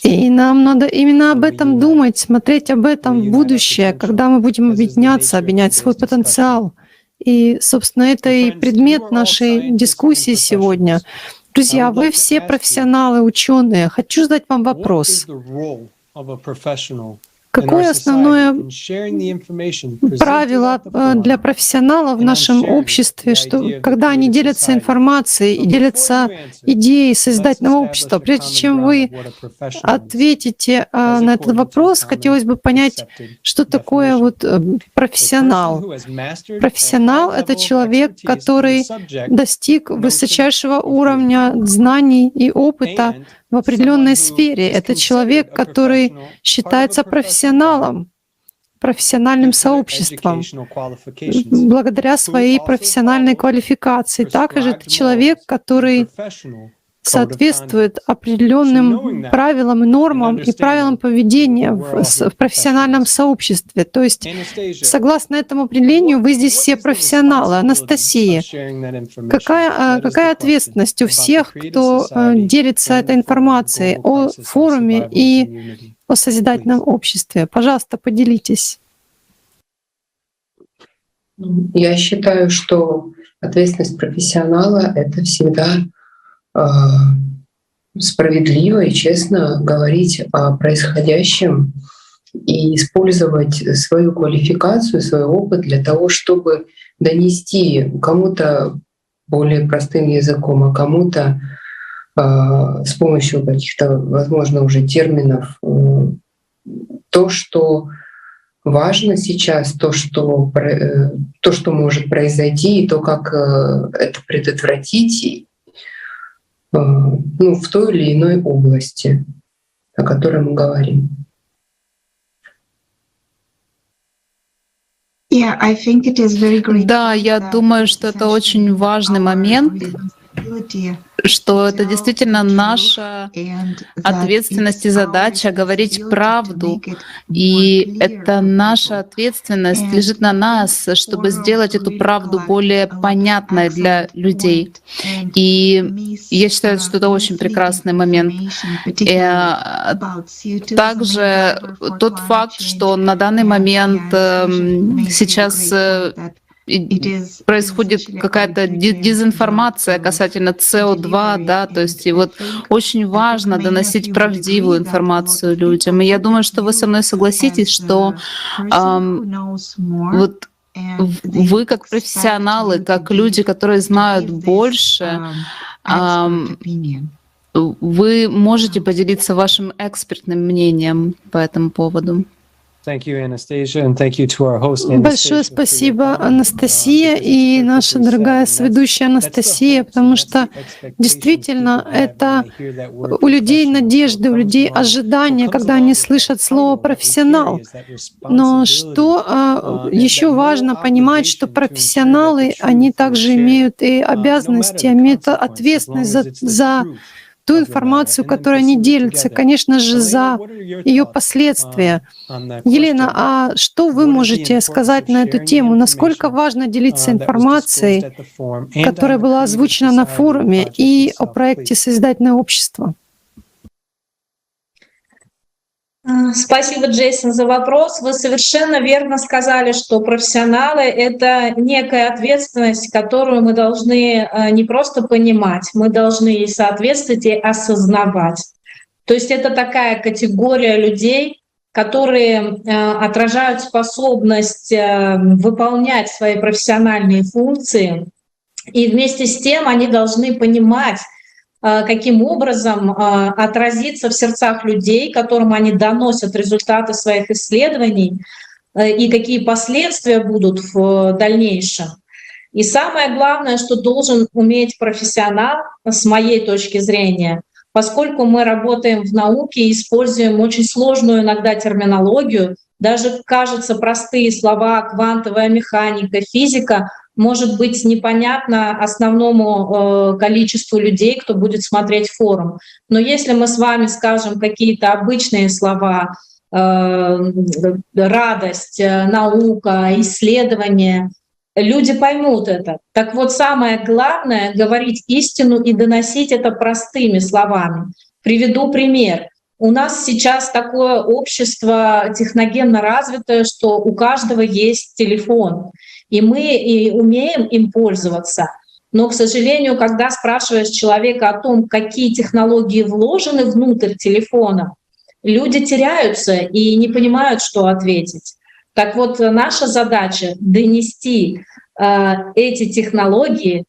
И нам надо именно об этом думать, смотреть об этом в будущее, когда мы будем объединяться, объединять свой потенциал. И, собственно, это и предмет нашей дискуссии сегодня. Друзья, вы все профессионалы, ученые. Хочу задать вам вопрос. Какое основное правило для профессионалов в нашем обществе, что когда они делятся информацией и делятся идеей созидательного общества? Прежде чем вы ответите на этот вопрос, хотелось бы понять, что такое профессионал. Профессионал — это человек, который достиг высочайшего уровня знаний и опыта в определенной сфере. Это человек, который считается профессионалом. профессиональным сообществом, благодаря своей профессиональной квалификации. Также ты человек, который соответствует определенным правилам и нормам и правилам поведения в профессиональном сообществе. То есть, согласно этому определению, вы здесь все профессионалы. Анастасия, какая ответственность у всех, кто делится этой информацией о форуме и о созидательном обществе? Пожалуйста, поделитесь. Я считаю, что ответственность профессионала — это всегда справедливо и честно говорить о происходящем и использовать свою квалификацию, свой опыт для того, чтобы донести кому-то более простым языком, а кому-то с помощью каких-то, возможно, уже терминов то, что важно сейчас, то, что может произойти, и то, как это предотвратить, в той или иной области, о которой мы говорим. Да, я думаю, что это очень важный момент, что это действительно наша ответственность и задача говорить правду. И это наша ответственность лежит на нас, чтобы сделать эту правду более понятной для людей. И я считаю, что это очень прекрасный момент. Также тот факт, что на данный момент сейчас происходит какая-то дезинформация касательно СО2, да, то есть и вот очень важно доносить правдивую информацию людям. И я думаю, что вы со мной согласитесь, что вот вы как профессионалы, как люди, которые знают больше, вы можете поделиться вашим экспертным мнением по этому поводу. Большое спасибо, Анастасия, и наша дорогая соведущая Анастасия, потому что действительно это у людей надежды, у людей ожидания, когда они слышат слово «профессионал». Но что еще важно понимать, что профессионалы, они также имеют и обязанности, имеют ответственность за ту информацию, которой они делятся, конечно же, за ее последствия. Елена, а что вы можете сказать на эту тему? Насколько важно делиться информацией, которая была озвучена на форуме, и о проекте «Созидательное общество»? Спасибо, Джейсон, за вопрос. Вы совершенно верно сказали, что профессионалы — это некая ответственность, которую мы должны не просто понимать, мы должны ей соответствовать и осознавать. То есть это такая категория людей, которые отражают способность выполнять свои профессиональные функции, и вместе с тем они должны понимать, каким образом отразиться в сердцах людей, которым они доносят результаты своих исследований, и какие последствия будут в дальнейшем. И самое главное, что должен уметь профессионал, с моей точки зрения, поскольку мы работаем в науке и используем очень сложную иногда терминологию, даже, кажется, простые слова «квантовая механика», «физика» может быть непонятно основному количеству людей, кто будет смотреть форум. Но если мы с вами скажем какие-то обычные слова, радость, наука, исследование, люди поймут это. Так вот, самое главное — говорить истину и доносить это простыми словами. Приведу пример. У нас сейчас такое общество техногенно развитое, что у каждого есть телефон, и мы и умеем им пользоваться. Но, к сожалению, когда спрашиваешь человека о том, какие технологии вложены внутрь телефона, люди теряются и не понимают, что ответить. Так вот, наша задача — донести эти технологии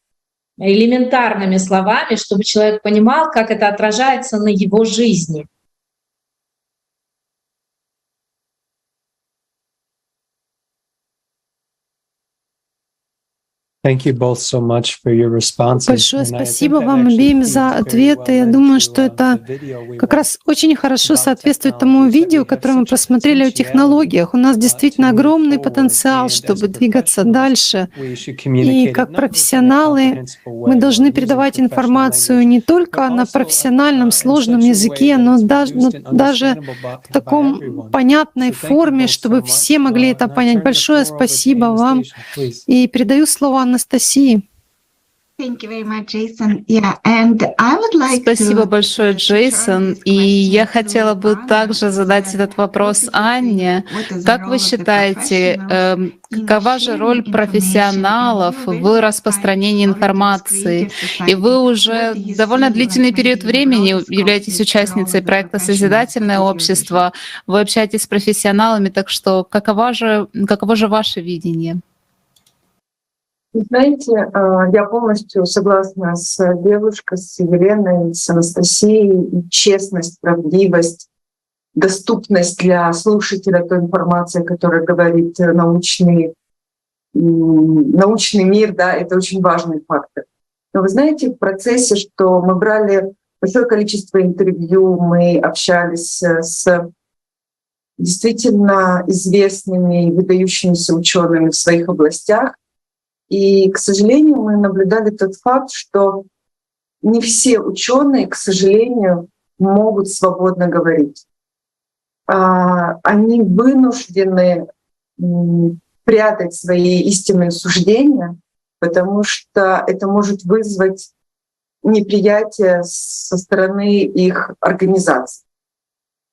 элементарными словами, чтобы человек понимал, как это отражается на его жизни. Большое спасибо вам обеим за ответы. Я думаю, что это как раз очень хорошо соответствует тому видео, которое мы просмотрели о технологиях. У нас действительно огромный потенциал, чтобы двигаться дальше. И как профессионалы мы должны передавать информацию не только на профессиональном сложном языке, но даже в таком понятной форме, чтобы все могли это понять. Большое спасибо вам. И передаю слово Анастасии. Thank you very much, Jason. Yeah, and I would like Спасибо to большое, Джейсон. И я хотела бы также задать этот вопрос Анне. Как вы считаете, какова же роль профессионалов в распространении информации? И вы уже довольно длительный период времени являетесь участницей проекта «Созидательное общество». Вы общаетесь с профессионалами, так что каково же ваше видение? Вы знаете, я полностью согласна с девушкой, с Еленой, с Анастасией. И честность, правдивость, доступность для слушателя той информации, которая говорит научный мир, да, это очень важный фактор. Но вы знаете, в процессе, что мы брали большое количество интервью, мы общались с действительно известными и выдающимися учеными в своих областях. И, к сожалению, мы наблюдали тот факт, что не все ученые, к сожалению, могут свободно говорить. Они вынуждены прятать свои истинные суждения, потому что это может вызвать неприятие со стороны их организаций.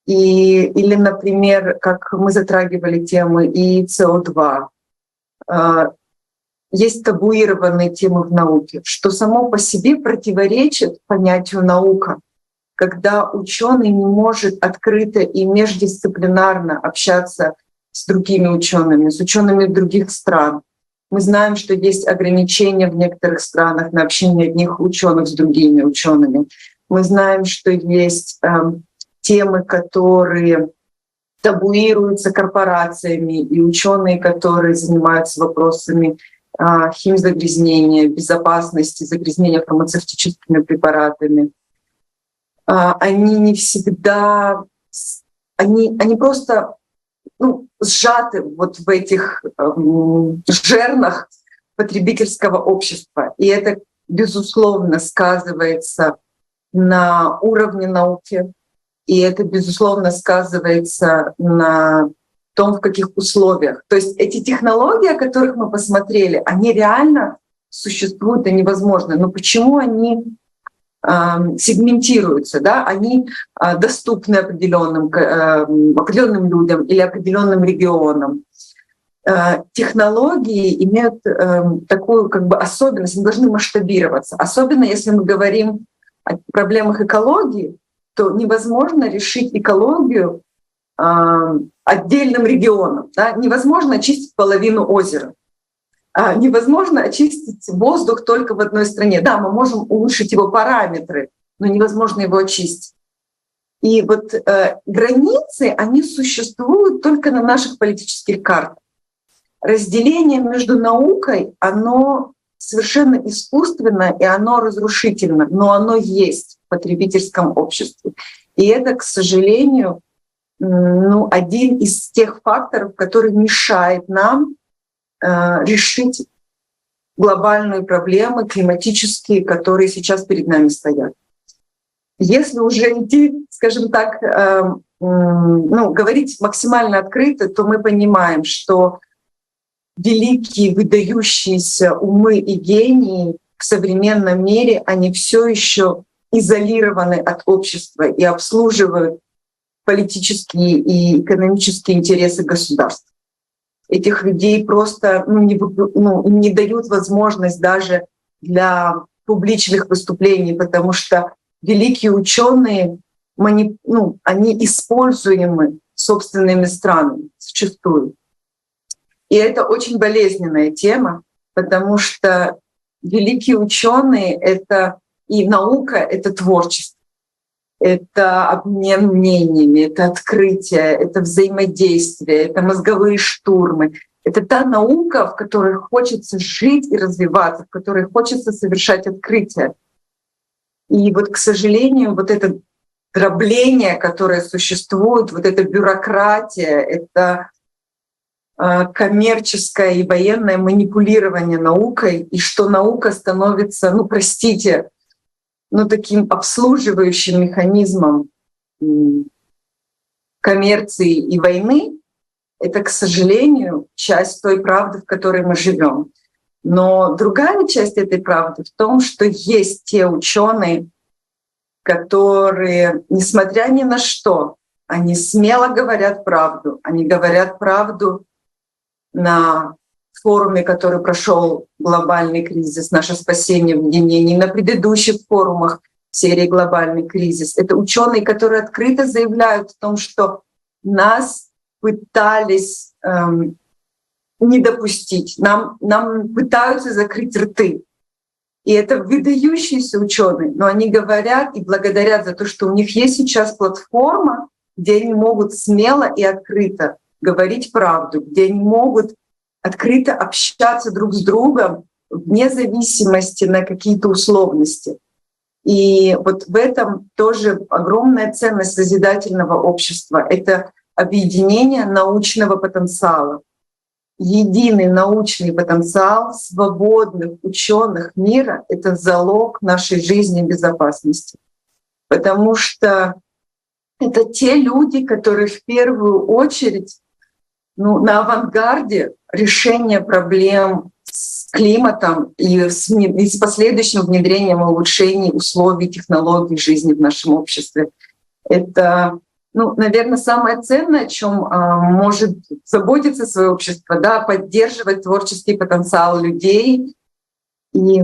Или, например, как мы затрагивали темы и СО2, есть табуированные темы в науке, что само по себе противоречит понятию наука, когда ученый не может открыто и междисциплинарно общаться с другими учеными, с учеными других стран. Мы знаем, что есть ограничения в некоторых странах на общение одних ученых с другими учеными. Мы знаем, что есть темы, которые табуируются корпорациями, и ученые, которые занимаются вопросами химзагрязнения, безопасности, загрязнения фармацевтическими препаратами. Они не всегда, они просто сжаты вот в этих жернах потребительского общества. И это, безусловно, сказывается на уровне науки, и это, безусловно, сказывается на том, в каких условиях. То есть эти технологии, о которых мы посмотрели, они реально существуют, они возможны. Но почему они сегментируются? Да? Они доступны определенным людям или определенным регионам. Технологии имеют такую особенность, они должны масштабироваться. Особенно если мы говорим о проблемах экологии, то невозможно решить экологию отдельным регионом. Да? Невозможно очистить половину озера. Невозможно очистить воздух только в одной стране. Да, мы можем улучшить его параметры, но невозможно его очистить. И вот границы, они существуют только на наших политических картах. Разделение между наукой, оно совершенно искусственно и оно разрушительно, но оно есть в потребительском обществе. И это, к сожалению, один из тех факторов, который мешает нам решить глобальные проблемы климатические, которые сейчас перед нами стоят. Если уже идти, скажем так, говорить максимально открыто, то мы понимаем, что великие, выдающиеся умы и гении в современном мире, они все еще изолированы от общества и обслуживают политические и экономические интересы государств. Этих людей просто не дают возможность даже для публичных выступлений, потому что великие ученые, они используемы собственными странами зачастую. И это очень болезненная тема, потому что великие ученые — это и наука — это творчество. Это обмен мнениями, это открытие, это взаимодействие, это мозговые штурмы. Это та наука, в которой хочется жить и развиваться, в которой хочется совершать открытия. И вот, к сожалению, вот это дробление, которое существует, вот эта бюрократия, это коммерческое и военное манипулирование наукой, и что наука становится, ну, простите, ну, таким обслуживающим механизмом коммерции и войны, это, к сожалению, часть той правды, в которой мы живем. Но другая часть этой правды в том, что есть те ученые, которые, несмотря ни на что, они смело говорят правду. Они говорят правду на форуме, который прошел глобальный кризис, наше спасение в единении, на предыдущих форумах серии «Глобальный кризис». Это ученые, которые открыто заявляют о том, что нас пытались не допустить, нам пытаются закрыть рты. И это выдающиеся ученые, но они говорят и благодарят за то, что у них есть сейчас платформа, где они могут смело и открыто говорить правду, где они могут открыто общаться друг с другом вне зависимости на какие-то условности. И вот в этом тоже огромная ценность созидательного общества — это объединение научного потенциала. Единый научный потенциал свободных ученых мира — это залог нашей жизни и безопасности. Потому что это те люди, которые в первую очередь на авангарде решения проблем с климатом и с последующим внедрением улучшений условий, технологий жизни в нашем обществе. Это, наверное, самое ценное, о чем может заботиться свое общество, да, поддерживать творческий потенциал людей. И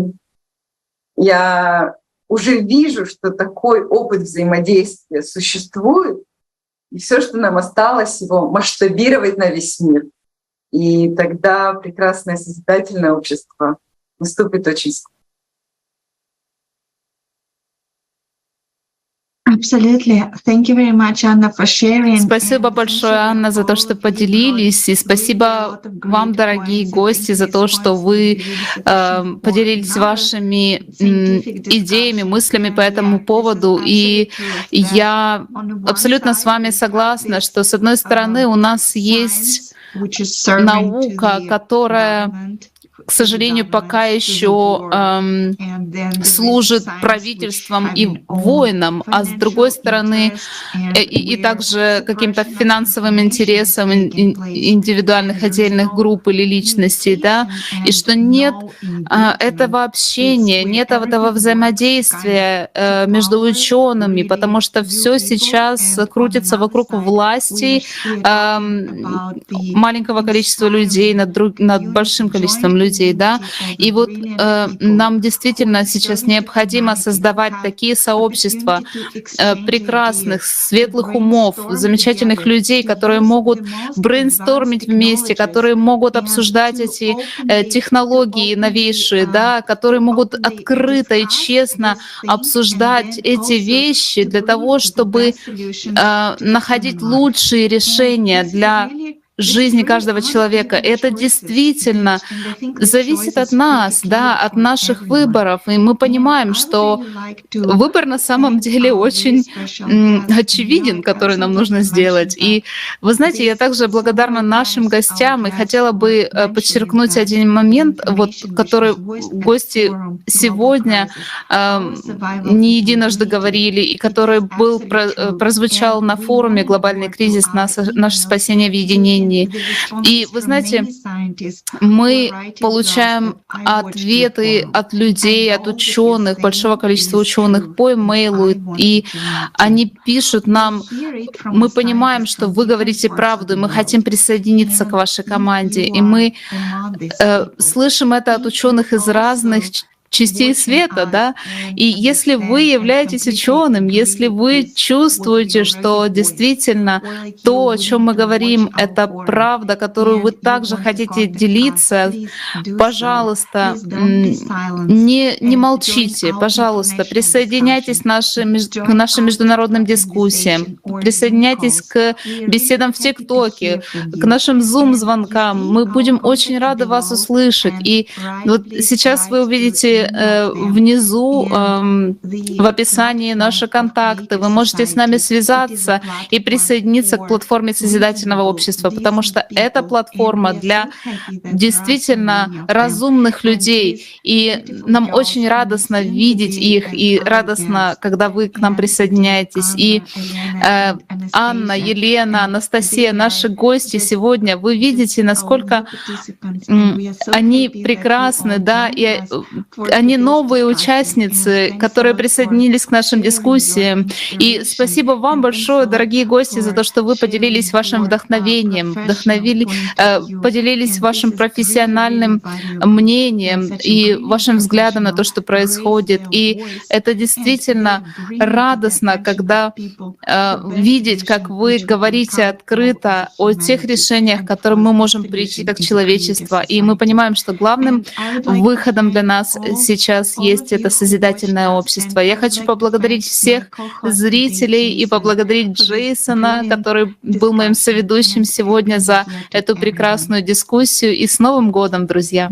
я уже вижу, что такой опыт взаимодействия существует, и все, что нам осталось, его масштабировать на весь мир. И тогда прекрасное созидательное общество наступит очень скоро. Absolutely. Thank you very much, Anna, for sharing. Спасибо большое, Анна, за то, что поделились, и спасибо вам, дорогие гости, за то, что вы поделились вашими идеями, мыслями по этому поводу. И я абсолютно с вами согласна, что, с одной стороны, у нас есть наука, которая, к сожалению, пока еще служит правительствам и воинам, а с другой стороны и также каким-то финансовым интересам индивидуальных отдельных групп или личностей, да, и что нет этого общения, нет этого взаимодействия между учеными, потому что все сейчас крутится вокруг власти маленького количества людей над большим количеством людей. Да? И вот нам действительно сейчас необходимо создавать такие сообщества прекрасных, светлых умов, замечательных людей, которые могут брейнстормить вместе, которые могут обсуждать эти технологии новейшие, да? Которые могут открыто и честно обсуждать эти вещи для того, чтобы находить лучшие решения для жизни каждого человека. Это действительно зависит от нас, да, от наших выборов. И мы понимаем, что выбор на самом деле очень очевиден, который нам нужно сделать. И вы знаете, я также благодарна нашим гостям и хотела бы подчеркнуть один момент, вот, который гости сегодня не единожды говорили, и который прозвучал на форуме «Глобальный кризис. Наше спасение в единении». И вы знаете, мы получаем ответы от людей, от ученых, большого количества ученых по имейлу, и они пишут нам: мы понимаем, что вы говорите правду, и мы хотим присоединиться к вашей команде. И мы слышим это от ученых из разных частей света, да. И если вы являетесь ученым, если вы чувствуете, что действительно то, о чем мы говорим, это правда, которую вы также хотите делиться, пожалуйста, не молчите, пожалуйста, присоединяйтесь к нашим международным дискуссиям, присоединяйтесь к беседам в ТикТоке, к нашим Zoom-звонкам. Мы будем очень рады вас услышать. И вот сейчас вы увидите внизу в описании наши контакты. Вы можете с нами связаться и присоединиться к платформе Созидательного общества, потому что это платформа для действительно разумных людей. И нам очень радостно видеть их, и радостно, когда вы к нам присоединяетесь. И Анна, Елена, Анастасия, наши гости сегодня, вы видите, насколько они прекрасны, да, и они новые участницы, которые присоединились к нашим дискуссиям. И спасибо вам большое, дорогие гости, за то, что вы поделились вашим вдохновением, поделились вашим профессиональным мнением и вашим взглядом на то, что происходит. И это действительно радостно, когда видеть, как вы говорите открыто о тех решениях, к которым мы можем прийти как человечество. И мы понимаем, что главным выходом для нас сейчас есть это созидательное общество. Я хочу поблагодарить всех зрителей и поблагодарить Джейсона, который был моим соведущим сегодня, за эту прекрасную дискуссию. И с Новым годом, друзья!